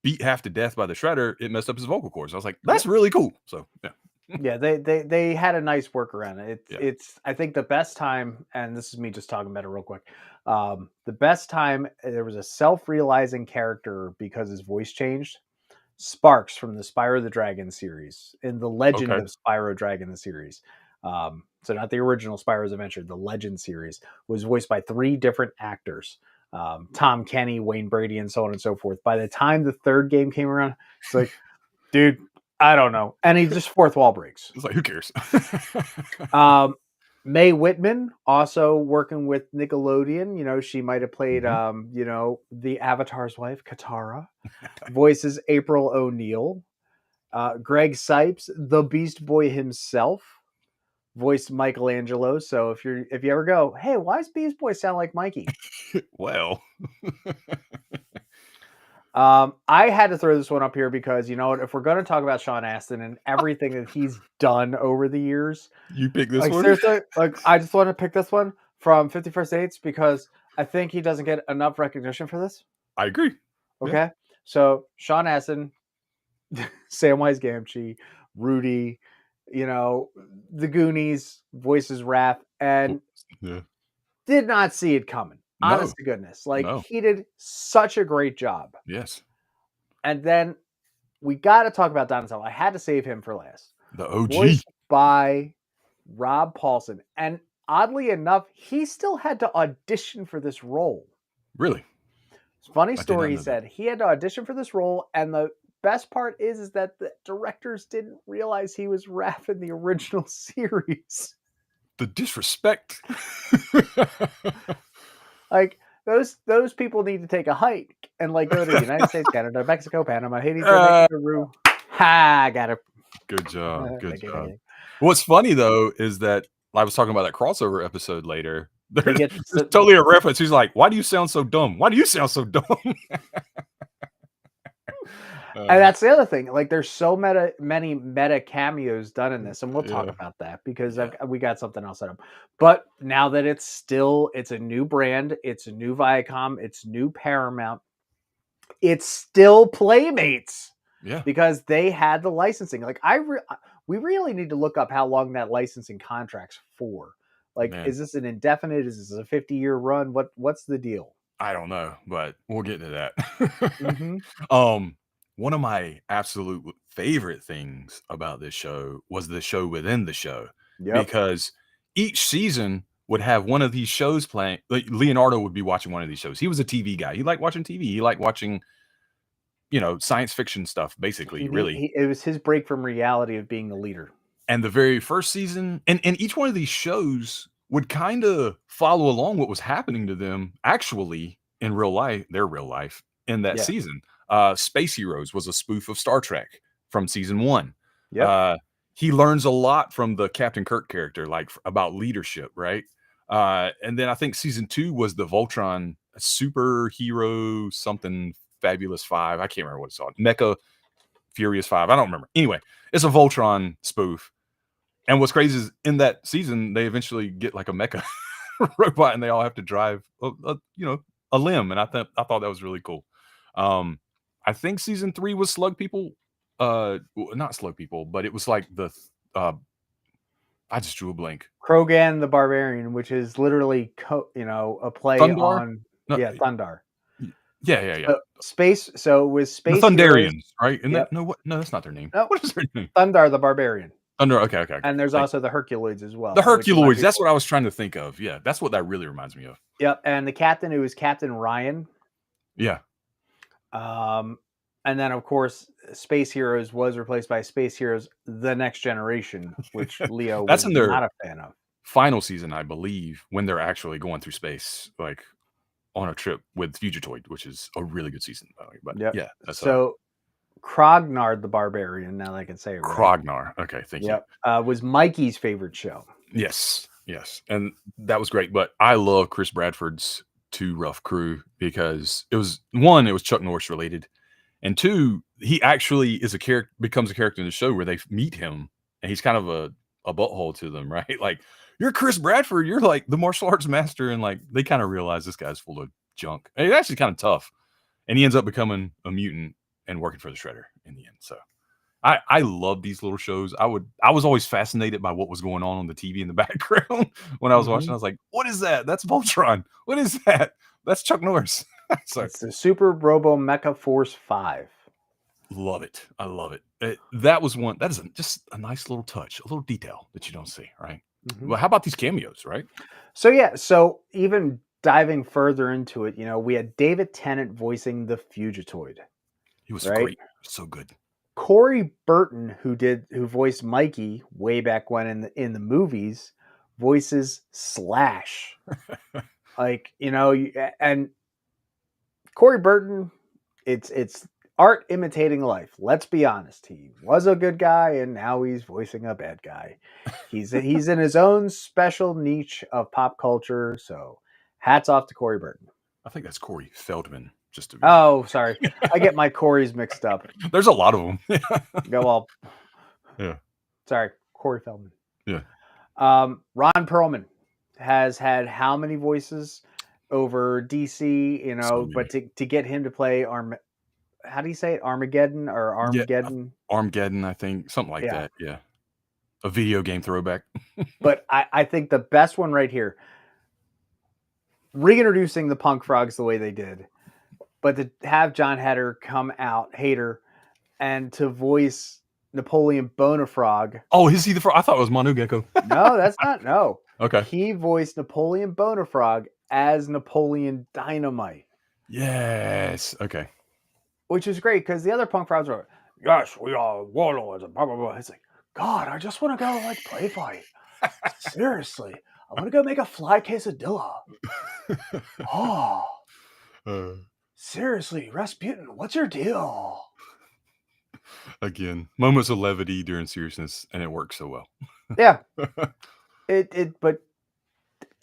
beat half to death by the Shredder, it messed up his vocal cords. I was like, that's really cool. So yeah. Yeah, they had a nice workaround. Yeah. It's I think the best time, and this is me just talking about it real quick. The best time there was a self-realizing character because his voice changed. Sparks from the Spyro the Dragon series in the Legend Okay. of Spyro Dragon the series. So not the original Spyro's Adventure, the Legend series was voiced by 3 different actors. Tom Kenny, Wayne Brady, and so on and so forth. By the time the 3rd game came around, it's like, dude, I don't know. And he just fourth wall breaks. It's like, who cares? Mae Whitman also working with Nickelodeon. You know, she might have played, you know, the Avatar's wife, Katara. Voices April O'Neil. Greg Sipes, the Beast Boy himself, voiced Michelangelo. So if you ever go, hey, why does Beast Boy sound like Mikey? Well, I had to throw this one up here because, you know what, if we're going to talk about Sean Astin and everything that he's done over the years, you pick this like one. seriously, like I just want to pick this one from 51st Dates because I think he doesn't get enough recognition for this. I agree. Okay, Yeah. so Sean Astin, Samwise Gamgee, Rudy, you know, the Goonies, voices Raph, and Yeah. did not see it coming. No. Honest to goodness. Like, No. he did such a great job. Yes. And then we got to talk about Donatello. I had to save him for last. The OG. Voiced by Rob Paulson. And oddly enough, he still had to audition for this role. Really? Funny story, he said he had to audition for this role, and the best part is that the directors didn't realize he was Raph in the original series. The disrespect. Like, those people need to take a hike and like go to the United States, Canada, Mexico, Panama, Haiti, Jamaica, Peru. Ha! Got it. Good job. Good job. What's funny though is that I was talking about that crossover episode later. There's totally a reference. He's like, "Why do you sound so dumb? Why do you sound so dumb?" And that's the other thing. Like, there's so many meta cameos done in this, and we'll talk about that because we got something else set up. But now that it's a new brand, it's a new Viacom, it's new Paramount, it's still Playmates. Yeah, because they had the licensing. Like, we really need to look up how long that licensing contract's for. Like, is this an indefinite? Is this a 50-year run? What's the deal? I don't know, but we'll get to that. One of my absolute favorite things about this show was the show within the show, because each season would have one of these shows playing. Like, Leonardo would be watching one of these shows. He was a TV guy. He liked watching TV. He liked watching, you know, science fiction stuff, basically. It was his break from reality of being the leader. And the very first season, and each one of these shows would kind of follow along what was happening to them actually in real life, their real life in that season. Space Heroes was a spoof of Star Trek from season 1. He learns a lot from the Captain Kirk character, like about leadership, right? And then I think season 2 was the Voltron superhero something Fabulous 5. I can't remember what it's called. Mecha Furious 5. I don't remember. Anyway, it's a Voltron spoof. And what's crazy is in that season, they eventually get like a mecha robot, and they all have to drive, a limb. And I thought that was really cool. I think season 3 was Slug People. Not Slug People, but it was like the. I just drew a blank. Krogan the Barbarian, which is literally a play Thundar? on Thundar. Yeah. Space. So with Space the Thundarians, Heroes, right? No, that's not their name. No. What is their name? Thundar the Barbarian. Thunder. Okay. And there's also the Herculoids as well. The Herculoids. That's what I was trying to think of. Yeah, that's what that really reminds me of. Yep. And the captain, who is Captain Ryan. Yeah. And then, of course, Space Heroes was replaced by Space Heroes The Next Generation, which Leo was not a fan of. Final season, I believe, when they're actually going through space, like on a trip with Fugitoid, which is a really good season, by the way. But yeah. So Krognar the Barbarian, now that I can say it right. Krognar. Okay, thank you. Was Mikey's favorite show. Yes. And that was great. But I love Chris Bradford's Too Rough Crew because it was Chuck Norris related. And 2, he actually becomes a character in the show where they meet him, and he's kind of a butthole to them, right? Like, you're Chris Bradford, you're like the martial arts master, and like they kind of realize this guy's full of junk. And he's actually kind of tough, and he ends up becoming a mutant and working for the Shredder in the end. So I love these little shows. I was always fascinated by what was going on the TV in the background when I was watching. I was like, what is that? That's Voltron. What is that? That's Chuck Norris. So It's the Super Robo Mecha Force 5. love it. I love it. That was one. That is just a nice little touch, a little detail that you don't see, right? Well, how about these cameos, right? So yeah, so even diving further into it, we had David Tennant voicing the Fugitoid. He was right? great. So good. Corey Burton, who voiced Mikey way back when in the movies, voices Slash. And Corey Burton, it's art imitating life. Let's be honest. He was a good guy and now he's voicing a bad guy. He's in his own special niche of pop culture. So hats off to Corey Burton. I think that's Corey Feldman. Just to be Oh, sorry. I get my Corys mixed up. There's a lot of them. Yeah. Sorry, Corey Feldman. Yeah. Ron Perlman has had how many voices over DC, So but to get him to play how do you say it? Armageddon or Armageddon? Yeah, Armageddon, I think. Something like that. Yeah. A video game throwback. But I think the best one right here, reintroducing the Punk Frogs the way they did, but to have John Hader and to voice Napoleon Bonafrog. Oh, is he the frog? I thought it was Manu Gecko. No, that's not. No. Okay. He voiced Napoleon Bonafrog as Napoleon Dynamite. Yes. Okay. Which is great because the other Punk Frogs are, yes, we are warlords and blah, blah, blah. It's like, God, I just want to go play fight. Seriously. I want to go make a fly quesadilla. Seriously, Rasputin, what's your deal? Again, moments of levity during seriousness, and it works so well. Yeah.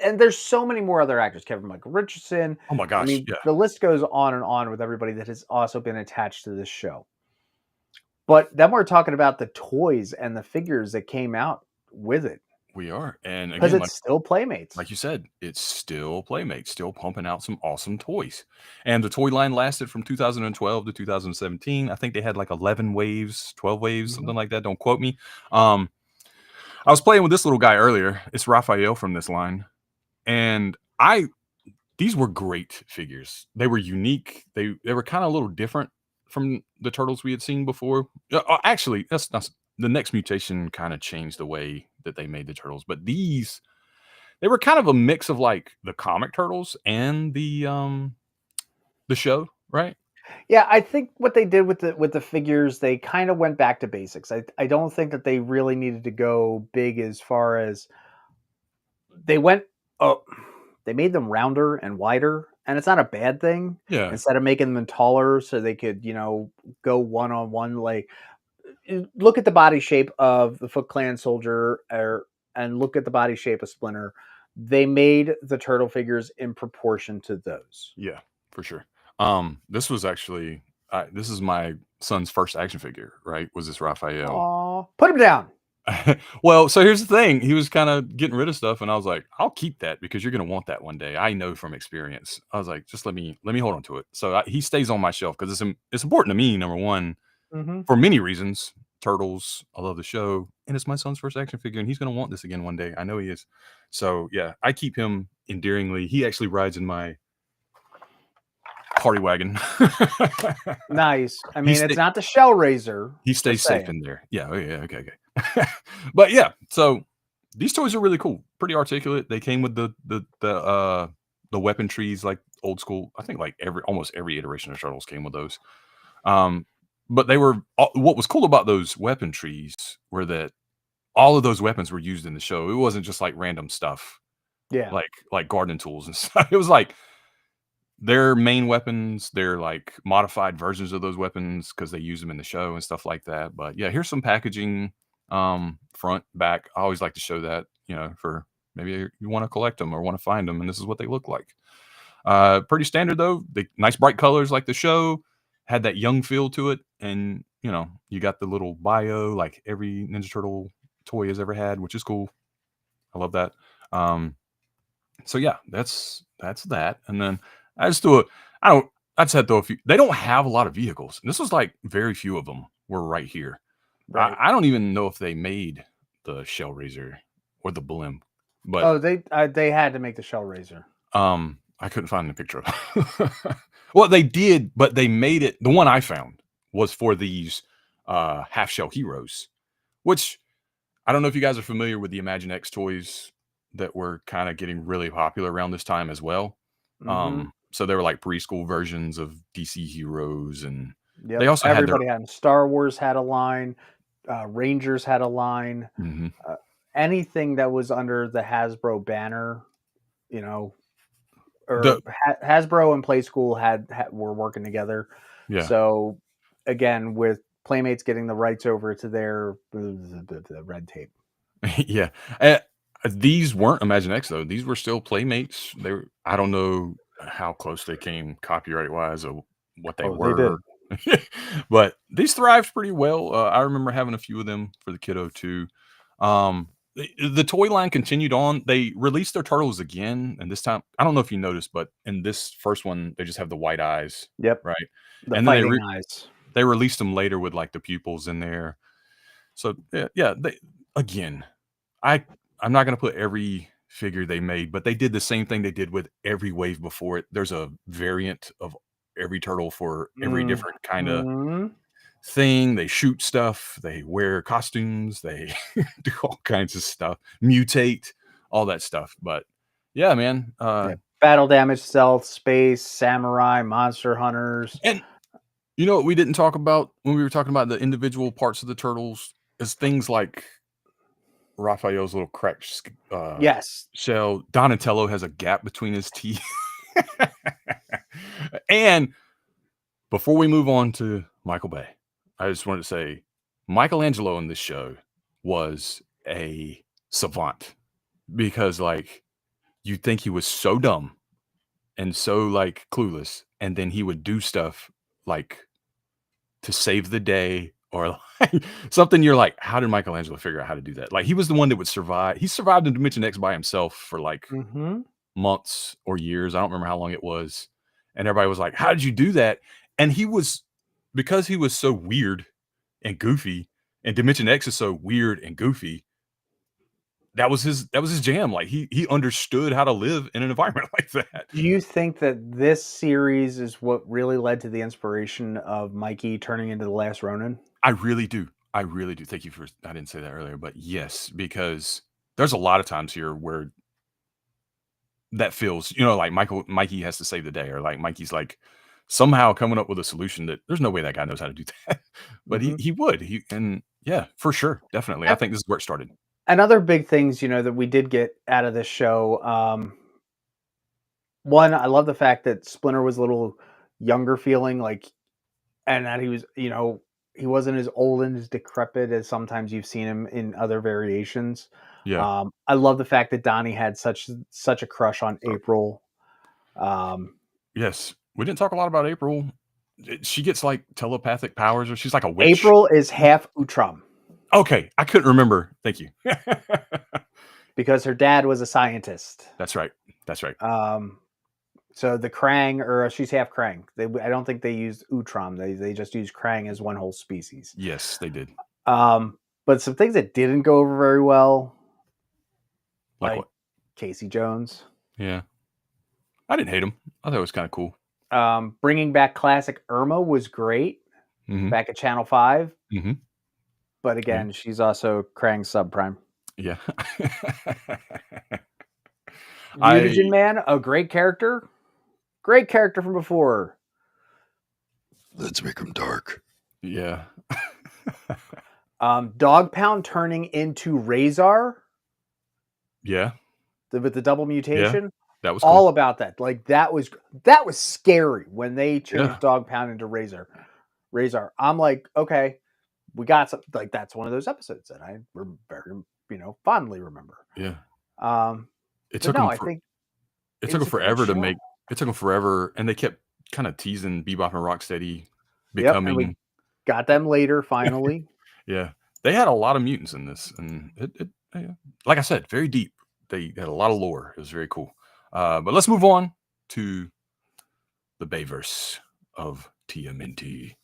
And there's so many more other actors. Kevin Michael Richardson. Oh my gosh. Yeah. The list goes on and on with everybody that has also been attached to this show. But then we're talking about the toys and the figures that came out with it. We are. And because again, it's still Playmates. Like you said, it's still Playmates, still pumping out some awesome toys. And the toy line lasted from 2012 to 2017. I think they had like 11 waves, 12 waves, something like that. Don't quote me. I was playing with this little guy earlier. It's Raphael from this line. And these were great figures. They were unique. They were kind of a little different from the Turtles we had seen before. Actually, that's not the next mutation kind of changed the way that they made the Turtles. But they were kind of a mix of like the comic Turtles and the show, right? Yeah, I think what they did with the figures, they kind of went back to basics. I don't think that they really needed to go big as far as they went. They made them rounder and wider, and it's not a bad thing. Yeah. Instead of making them taller, so they could, go one-on-one. Like, look at the body shape of the Foot Clan soldier, and look at the body shape of Splinter. They made the turtle figures in proportion to those. Yeah, for sure. This was actually this is my son's first action figure. Right? Was this Raphael? Aw, put him down. Well, so here's the thing. He was kind of getting rid of stuff, and I was like, I'll keep that because you're going to want that one day. I know from experience. I was like, just let me hold on to it. So he stays on my shelf because it's important to me, number one, for many reasons. Turtles, I love the show, and it's my son's first action figure, and he's going to want this again one day. I know he is. So yeah, I keep him endearingly. He actually rides in my party wagon. Nice. I mean, it's not the Shell Razor. He stays safe in there. Yeah. Oh, yeah. Okay. But yeah, so these toys are really cool. Pretty articulate. They came with the weapon trees, like old school. I think like almost every iteration of Turtles came with those. But they were. What was cool about those weapon trees were that all of those weapons were used in the show. It wasn't just like random stuff. Yeah. Like gardening tools and stuff. It was like their main weapons, they're like modified versions of those weapons because they use them in the show and stuff like that. But yeah, here's some packaging, front, back. I always like to show that, for maybe you want to collect them or want to find them, and this is what they look like. Pretty standard though. Nice bright colors like the show, had that young feel to it, and you got the little bio like every Ninja Turtle toy has ever had, which is cool. I love that. So yeah, that's that, and then. I just had to throw a few. They don't have a lot of vehicles. This was like very few of them were right here. Right. I don't even know if they made the Shell Razor or the Blim, but Oh, they had to make the Shell Razor. I couldn't find the picture of it. Well, they did, but they made it. The one I found was for these half shell heroes, which I don't know if you guys are familiar with the Imaginext toys that were kind of getting really popular around this time as well. Mm-hmm. So they were like preschool versions of DC heroes, and they Yep. also had their Everybody had 'em. Star Wars had a line. Rangers had a line. Mhm. Uh, Anything that was under the Hasbro banner, you know, the or Hasbro and Play School were working together. yeah. So again, with Playmates getting the rights over to their the red tape. Yeah. Uh, these weren't Imaginext though. These were still Playmates. They were, I don't know how close they came copyright wise or what they Oh, they were, did. but these thrived pretty well. I remember having a few of them for the kiddo too. The toy line continued on. They released their turtles again, and this time I don't know if you noticed, but in this first one they just have the white eyes, Yep. right? The And then fighting eyes. they released them later with like the pupils in there. So yeah, they again, I I'm not gonna put every figure they made, but they did the same thing they did with every wave before it. There's a variant of every turtle for every different kind of Mm-hmm. thing. They shoot stuff, they wear costumes, they do all kinds of stuff, mutate, all that stuff. But yeah, man. Yeah. Battle damage, stealth, space, samurai, monster hunters. And you know what we didn't talk about when we were talking about the individual parts of the turtles is things like Raphael's little cracked Yes. shell. Donatello has a gap between his teeth. And before we move on to Michael Bay, I just wanted to say Michelangelo in this show was a savant because, like, you'd think he was so dumb and so like clueless, and then he would do stuff like to save the day or like something. You're like, how did Michelangelo figure out how to do that? Like, he was the one that would survive. He survived in Dimension X by himself for like Mm-hmm. months or years. I don't remember how long it was. And everybody was like, how did you do that? And he was, because he was so weird and goofy, and Dimension X is so weird and goofy, that was his jam. Like he understood how to live in an environment like that. Do you think that this series is what really led to the inspiration of Mikey turning into the Last Ronin? I really do. I really do. Thank you for, I didn't say that earlier, but yes, because there's a lot of times here where that feels, like Mikey has to save the day, or like Mikey's like somehow coming up with a solution that there's no way that guy knows how to do that. But Mhm. he would. And yeah, for sure. Definitely. I think this is where it started. And other big things, that we did get out of this show. One, I love the fact that Splinter was a little younger feeling, like, and that he was, he wasn't as old and as decrepit as sometimes you've seen him in other variations. Yeah. I love the fact that Donnie had such a crush on April. Um, Yes. We didn't talk a lot about April. She gets like telepathic powers, or she's like a witch. April is half Utram Okay. I couldn't remember. Thank you. because her dad was a scientist. That's right. That's right. So the Krang, or she's half Krang. I don't think they used Utram. They just used Krang as one whole species. Yes, they did. But some things that didn't go over very well, Like like what? Casey Jones. Yeah. I didn't hate him. I thought it was kind of cool. Bringing back classic Irma was great Mhm. back at Channel 5. Mhm. But again, she's also Krang's subprime. Yeah. Mutagen Man, a great character. Great character from before. Let's make him dark. Yeah. Dog Pound turning into Razor Yeah. with the double mutation. That was cool. All about that. Like that was scary when they changed Yeah. Dog Pound into Razor. I'm like, okay, we got some. Like that's one of those episodes that I very, fondly remember. Yeah. It It took no, them I think it took them was a good forever to show. make. It took them forever, and they kept kind of teasing Bebop and Rocksteady Yep, and we becoming. got them later finally. Yeah, they had a lot of mutants in this, and like I said, very deep. They had a lot of lore. It was very cool. But let's move on to the Bayverse of TMNT.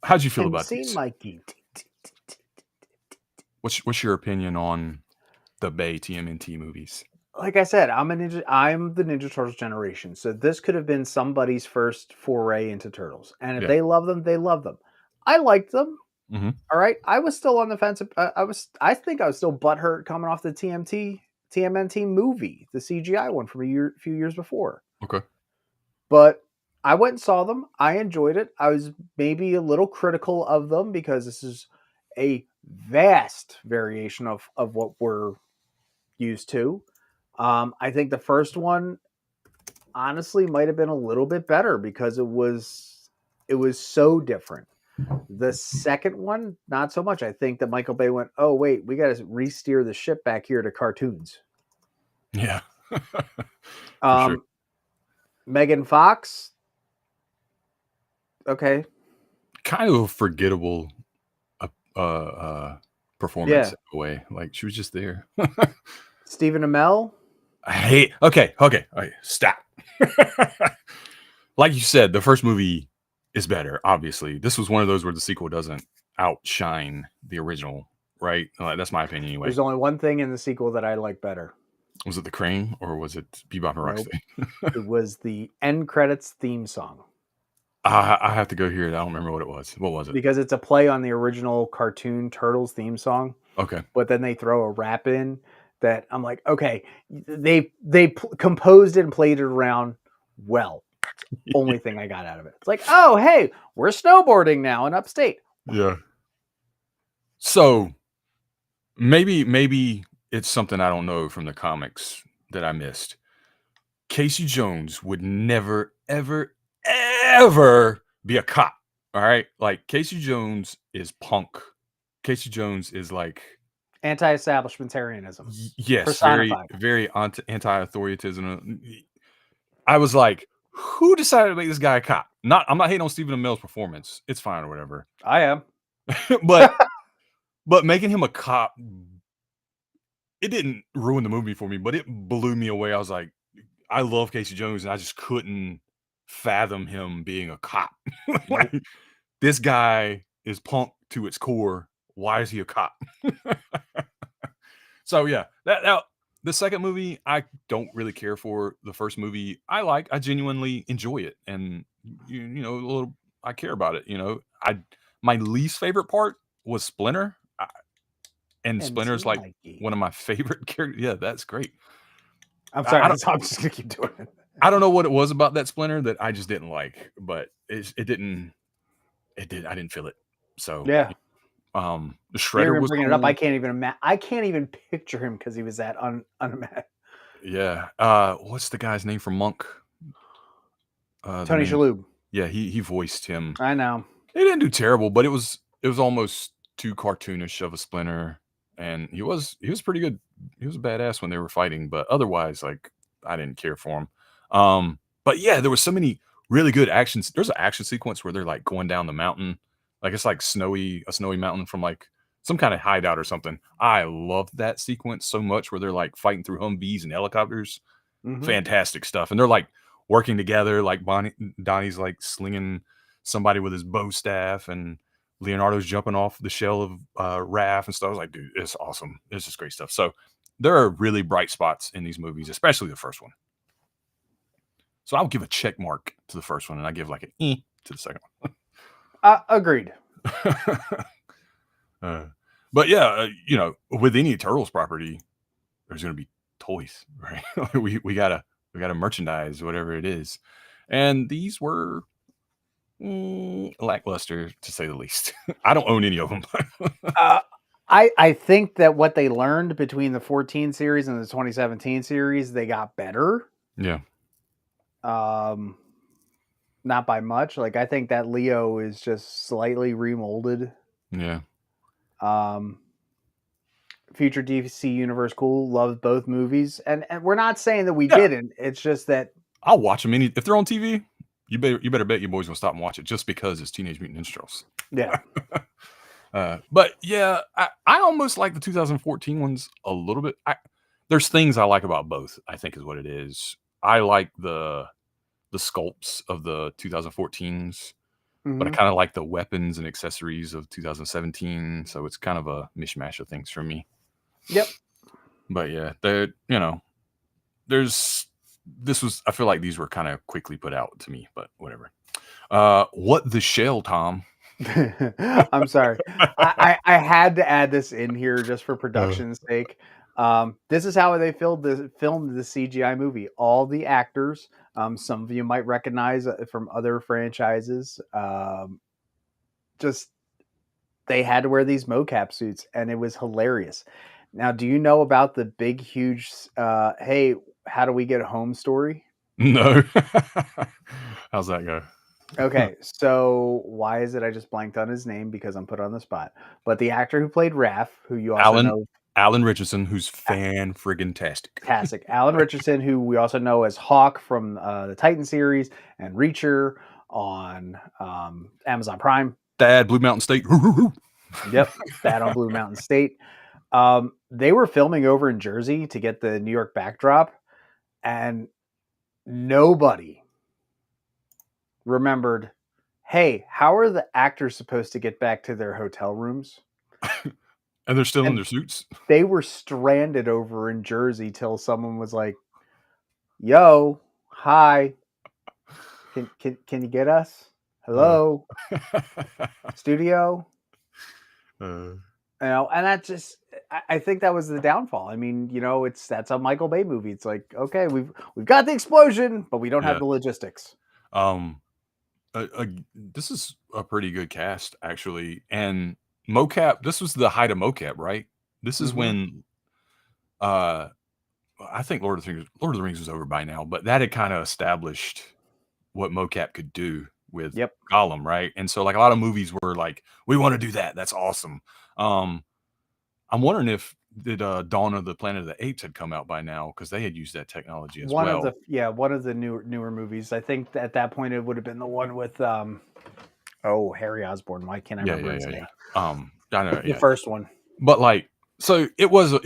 How'd you feel And about see these? Mikey. What's your opinion on the Bay TMNT movies? Like I said, I'm the Ninja Turtles generation. So this could have been somebody's first foray into Turtles. And if Yeah. they love them, they love them. I liked them. Mm-hmm. All right. I was still on the fence. I think I was still butthurt coming off the TMNT movie, the CGI one from a few years before. Okay. But I went and saw them. I enjoyed it. I was maybe a little critical of them because this is a vast variation of what we're used to. I think the first one honestly might have been a little bit better because it was so different. The second one, not so much. I think that Michael Bay went, "Oh wait, we got to re-steer the ship back here to cartoons." Yeah. For sure. Megan Fox, okay, Kind of a forgettable performance in a way. Like she was just there. Stephen Amell. I hate. Okay. Stop. Like you said, the first movie is better. Obviously, this was one of those where the sequel doesn't outshine the original. Right? That's my opinion anyway. There's only one thing in the sequel that I like better. Was it the crane or was it Bebop and Rocksteady? Nope. It was the end credits theme song. I have to go hear it. I don't remember what it was. What was it? Because it's a play on the original cartoon Turtles theme song. Okay. But then they throw a rap in that I'm like, okay, they composed it and played it around well. Only thing I got out of it. It's like, oh, hey, we're snowboarding now in upstate. Yeah. So maybe it's something I don't know from the comics that I missed. Casey Jones would never, ever, ever be a cop. All right. Like Casey Jones is punk. Casey Jones is like Anti-establishmentarianism. Yes, very anti-authoritarianism. I was like, who decided to make this guy a cop? I'm not hating on Stephen Amell's performance. It's fine or whatever. I am. but making him a cop, it didn't ruin the movie for me, but it blew me away. I was like, I love Casey Jones, and I just couldn't fathom him being a cop. Like, this guy is punk to its core. Why is he a cop? So yeah, that the second movie I don't really care for. The first movie I genuinely enjoy it, and you know, a little I care about it. You know, my least favorite part was Splinter, and Splinter's like one of my favorite characters. Yeah, that's great. I'm sorry, I'm just gonna keep doing it. I don't know what it was about that Splinter that I just didn't like, but I didn't feel it. So yeah. The Shredder was bringing it up. I can't even picture him because he was that unimagined. Yeah. What's the guy's name from Monk? Tony Shalhoub. Yeah, he voiced him. I know. He didn't do terrible, but it was almost too cartoonish of a Splinter, and he was pretty good. He was a badass when they were fighting, but otherwise, like, I didn't care for him. But yeah, there was so many really good actions. There's an action sequence where they're like going down the mountain. Like it's like a snowy mountain from like some kind of hideout or something. I loved that sequence so much where they're like fighting through Humvees and helicopters. Mm-hmm. Fantastic stuff. And they're like working together. Like Donnie's like slinging somebody with his bow staff, and Leonardo's jumping off the shell of Raph and stuff. I was like, dude, it's awesome. It's just great stuff. So there are really bright spots in these movies, especially the first one. So I'll give a check mark to the first one, and I give like an to the second one. Agreed. But yeah, you know, with any Turtles property, there's going to be toys, right? we gotta merchandise whatever it is, and these were lackluster to say the least. I don't own any of them. I think that what they learned between the 14 series and the 2017 series, they got better. Yeah. Not by much. Like, I think that Leo is just slightly remolded. Yeah. Future DC Universe cool. Loved both movies, and we're not saying that we didn't. It's just that I'll watch them if they're on TV. You better bet your boys gonna stop and watch it just because it's Teenage Mutant Ninja Turtles. Yeah. But yeah, I almost like the 2014 ones a little bit. There's things I like about both, I think is what it is. I like the sculpts of the 2014s but I Mhm. kind of like the weapons and accessories of 2017. So it's kind of a mishmash of things for me. Yep. But yeah, there's I feel like these were kind of quickly put out to me, but whatever. What the shell, Tom? I'm sorry. I had to add this in here just for Uh, production's sake. This is how they filmed the CGI movie. All the actors, some of you might recognize from other franchises, just they had to wear these mocap suits, and it was hilarious. Now, do you know about the big, huge, hey, how do we get home story? no. How's that go? Okay, so why is it I just blanked on his name because I'm put on the spot? But the actor who played Raph, who you also Alan know, Alan Richardson, who's fan friggin' tastic. fantastic, Alan Richardson, who we also know as Hawk from the Titan series and Reacher on Amazon Prime. Dad, Blue Mountain State. Yep, that on Blue Mountain State. They were filming over in Jersey to get the New York backdrop, and nobody remembered, hey, how are the actors supposed to get back to their hotel rooms? And they're still in And their suits. they were stranded over in Jersey till someone was like, "Yo, hi, can you get us? Hello, studio." uh, You know, and that just I think that was the downfall. I mean, you know, that's a Michael Bay movie. It's like, okay, we've got the explosion, but we don't have yeah. the logistics. Um, this is a pretty good cast, actually. And mocap, this was the height of mocap, right? This is Hmm. when uh I think Lord of the Rings was over by now, but that had kind of established what mocap could do with Yep. Gollum, right? And so like a lot of movies were like, we want to do that. That's awesome. Um, I'm wondering if did Dawn of the Planet of the Apes had come out by now because they had used that technology as well. One of the newer movies. I think at that point it would have been the one with Harry Osborn. Why can't I Yeah, remember yeah, his yeah, name? yeah. I know, The yeah. first one. But like, so it was a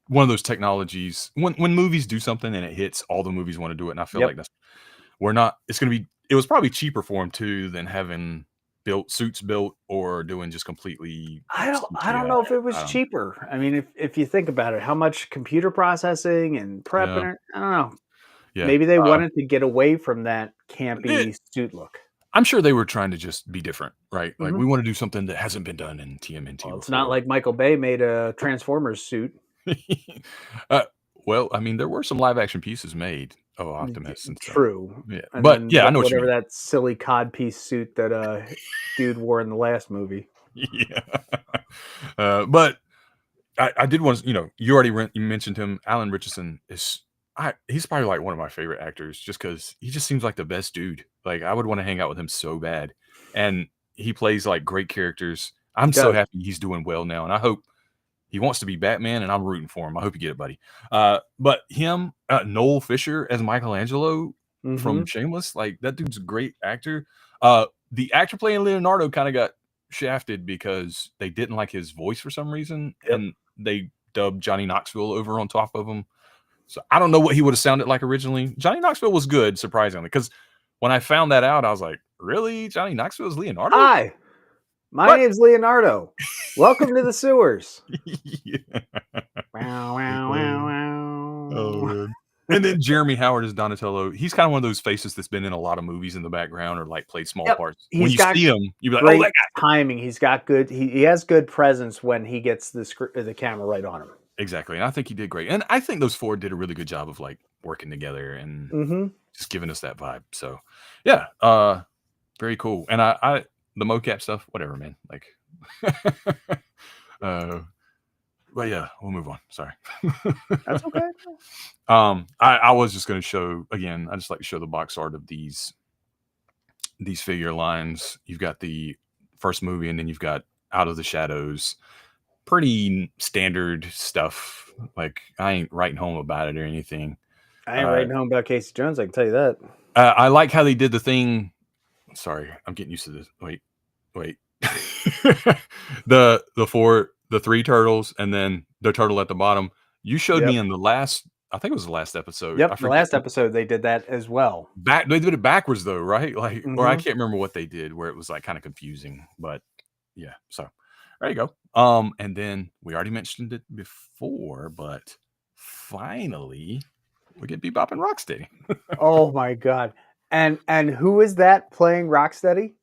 one of those technologies when movies do something and it hits, all the movies want to do it, and I feel Yep. like we're not. It's gonna be. It was probably cheaper for them too than having suits built or doing just completely I don't CGI. know if it was I don't. cheaper. I mean, if you think about it, how much computer processing and Yeah, prepping, I don't know. yeah. Maybe they wanted to get away from that It, campy suit look. I'm sure they were trying to just be different, right? Like Hmm. we want to do something that hasn't been done in TMNT Well, it's not before. like Michael Bay made a Transformers suit. uh, well, I mean, there were some live action pieces made of Optimus and stuff. True. Yeah, And but then yeah, I know what you whatever mean. that silly codpiece suit that dude wore in the last movie. Yeah, but I did want to, you already you mentioned him. Alan Richardson he's probably like one of my favorite actors just because he just seems like the best dude. Like I would want to hang out with him so bad, and he plays like great characters. He I'm so does. happy he's doing well now, and I hope he wants to be Batman, and I'm rooting for him. I hope you get it, buddy. But him, Noel Fisher as Michelangelo Hmm. from Shameless, like that dude's a great actor. The actor playing Leonardo kind of got shafted because they didn't like his voice for some reason, Yep. and they dubbed Johnny Knoxville over on top of him. So I don't know what he would have sounded like originally. Johnny Knoxville was good, surprisingly, because when I found that out, I was like, "Really, Johnny Knoxville is Leonardo? Hi, my What?" name's Leonardo. Welcome to the sewers. Yeah. Wow, wow, wow, Oh wow. man. And then Jeremy Howard as Donatello. He's kind of one of those faces that's been in a lot of movies in the background or like played small Yep. parts. When He's you got see him, you'd be like, "Oh, great that guy." timing. He's got good. He has good presence when he gets the camera right on him. Exactly. And I think he did great. And I think those four did a really good job of like working together and Hmm. just giving us that vibe. So yeah, very cool. And I the mocap stuff, whatever, man. Like uh but yeah, we'll move on. Sorry. That's okay. I was just gonna show again, I just like to show the box art of these figure lines. You've got the first movie and then you've got Out of the Shadows. Pretty standard stuff. Like I ain't writing home about it or anything. I ain't Uh, writing home about Casey Jones. I can tell you that. I like how they did the thing. Sorry, I'm getting used to this. Wait. the three turtles and then the turtle at the bottom. You showed Yep. me in the last I think it was the last episode. Yep, I the forget. last episode they did that as well. They did it backwards though, right? Like, or I Mhm. can't remember what they did where it was like kind of confusing, but yeah. So there you go. And then we already mentioned it before, but finally we get Bebop and Rocksteady. Oh my god. And who is that playing Rocksteady?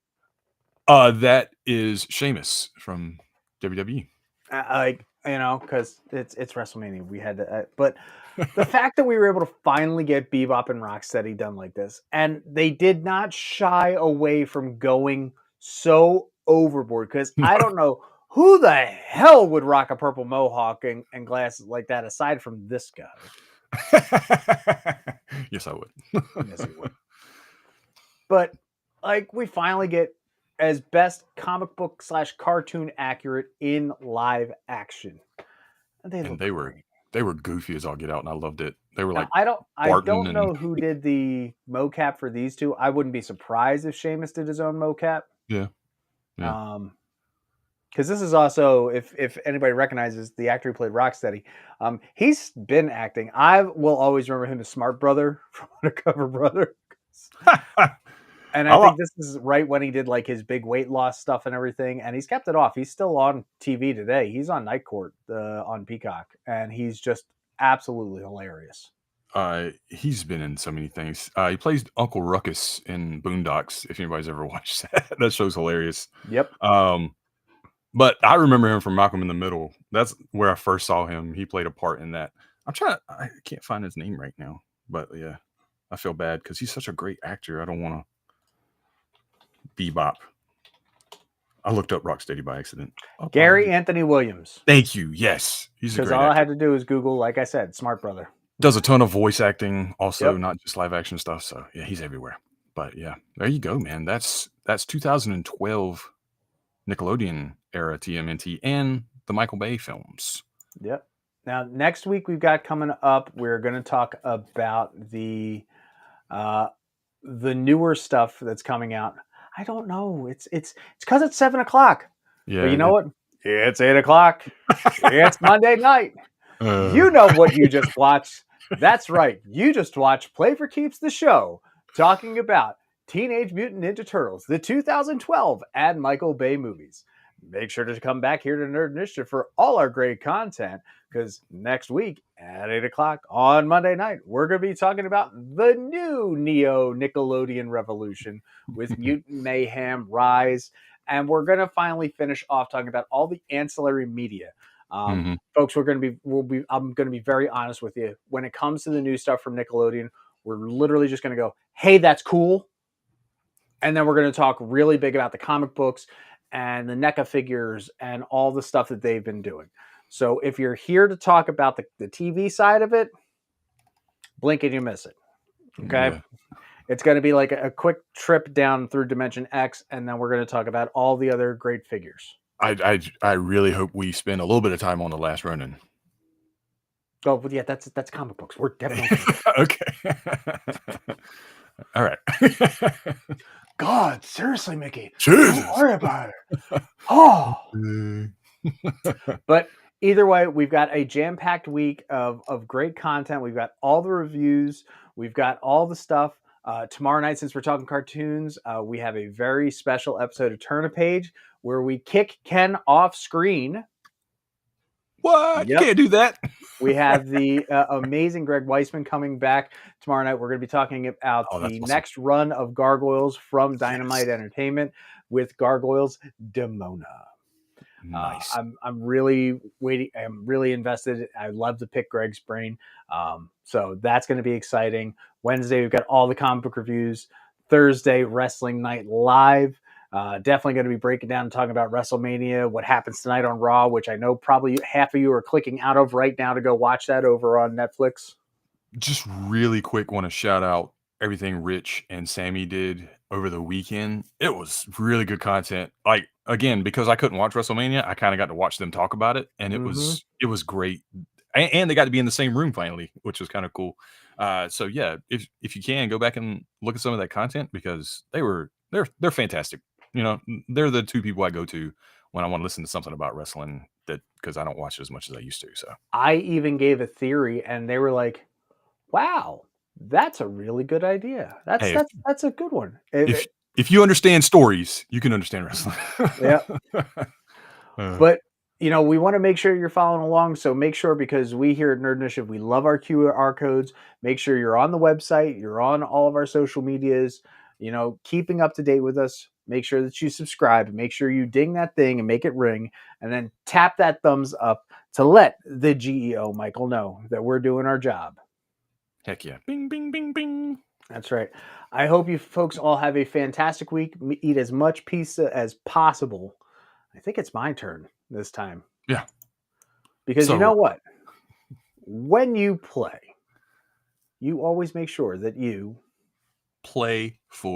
That is Sheamus from WWE. Like, you know, because it's WrestleMania. We had to, but the fact that we were able to finally get Bebop and Rocksteady done like this, and they did not shy away from going so overboard. Because I don't know who the hell would rock a purple mohawk and glasses like that, aside from this guy. Yes, I would. Yes, he would. But like, we finally get as best comic book / cartoon accurate in live action. And they look great. They were goofy as all get out, and I loved it. They were Now, like I Barton don't and know who did the mocap for these two. I wouldn't be surprised if Sheamus did his own mocap. yeah. Because this is also, if anybody recognizes the actor who played Rocksteady, he's been acting. I will always remember him as Smart Brother from Undercover Brother. And I think this is right when he did like his big weight loss stuff and everything, and he's kept it off. He's still on TV today. He's on Night Court on Peacock, and he's just absolutely hilarious. He's been in so many things. He plays Uncle Ruckus in Boondocks. If anybody's ever watched that, that show's hilarious. Yep. But I remember him from Malcolm in the Middle. That's where I first saw him. He played a part in that. I can't find his name right now, but yeah, I feel bad because he's such a great actor. I don't want to Bebop. I looked up Rocksteady by accident. Gary Anthony Williams. Thank you. Yes, he's a great Because all actor. I had to do was Google, like I said, Smart Brother. Does a ton of voice acting, also Yep. not just live action stuff. So yeah, he's everywhere. But yeah, there you go, man. That's 2012 Nickelodeon era TMNT and the Michael Bay films. Yep. Now next week we've got coming up, we're going to talk about the newer stuff that's coming out. I don't know. It's because it's 7:00. Yeah, but you know what? It's 8:00. It's Monday night. You know what you just watched. That's right. You just watched Play for Keeps, the show, talking about Teenage Mutant Ninja Turtles, the 2012 and Michael Bay movies. Make sure to come back here to Nerd Initiative for all our great content, because next week at 8:00 on Monday night, we're going to be talking about the new Neo Nickelodeon Revolution with Mutant Mayhem Rise. And we're going to finally finish off talking about all the ancillary media. Folks, I'm going to be very honest with you. When it comes to the new stuff from Nickelodeon, we're literally just going to go, hey, that's cool. And then we're going to talk really big about the comic books and the NECA figures and all the stuff that they've been doing. So if you're here to talk about the TV side of it, blink and you miss it. Okay? Yeah. It's going to be like a quick trip down through Dimension X, and then we're going to talk about all the other great figures. I really hope we spend a little bit of time on The Last Ronin. Oh, but yeah, that's comic books. We're definitely okay. All right. God, seriously, Mickey. Jesus. Don't worry about it. Oh. But either way, we've got a jam-packed week of great content. We've got all the reviews. We've got all the stuff. Tomorrow night, since we're talking cartoons, we have a very special episode of Turn a Page where we kick Ken off screen. What? Yep. You can't do that. We have the amazing Greg Weisman coming back tomorrow night. We're going to be talking about the next run of Gargoyles from Dynamite Entertainment with Gargoyles Demona. Nice. I'm really waiting. I'm really invested. I love to pick Greg's brain. So that's going to be exciting. Wednesday, we've got all the comic book reviews. Thursday, Wrestling Night Live. Definitely going to be breaking down and talking about WrestleMania, what happens tonight on Raw, which I know probably half of you are clicking out of right now to go watch that over on Netflix. Just really quick, want to shout out everything Rich and Sammy did over the weekend. It was really good content. Like, again, because I couldn't watch WrestleMania, I kind of got to watch them talk about it, and it was great. And they got to be in the same room finally, which was kind of cool. So yeah, if you can go back and look at some of that content, because they're fantastic. You know, they're the two people I go to when I want to listen to something about wrestling, that because I don't watch it as much as I used to. So I even gave a theory, and they were like, Wow, that's a really good idea. That's Hey, that's a good one. if you understand stories, you can understand wrestling. Yeah. Uh, But, we wanna make sure you're following along, so make sure because we here at Nerd Initiative, we love our QR codes. Make sure you're on the website, you're on all of our social medias, keeping up to date with us. Make sure that you subscribe, make sure you ding that thing and make it ring, and then tap that thumbs up to let the GEO Michael know that we're doing our job. heck yeah. Bing, bing, bing, bing. That's right. I hope you folks all have a fantastic week. Eat as much pizza as possible. I think it's my turn this time. Yeah. Because you So know what? When you play, you always make sure that you play for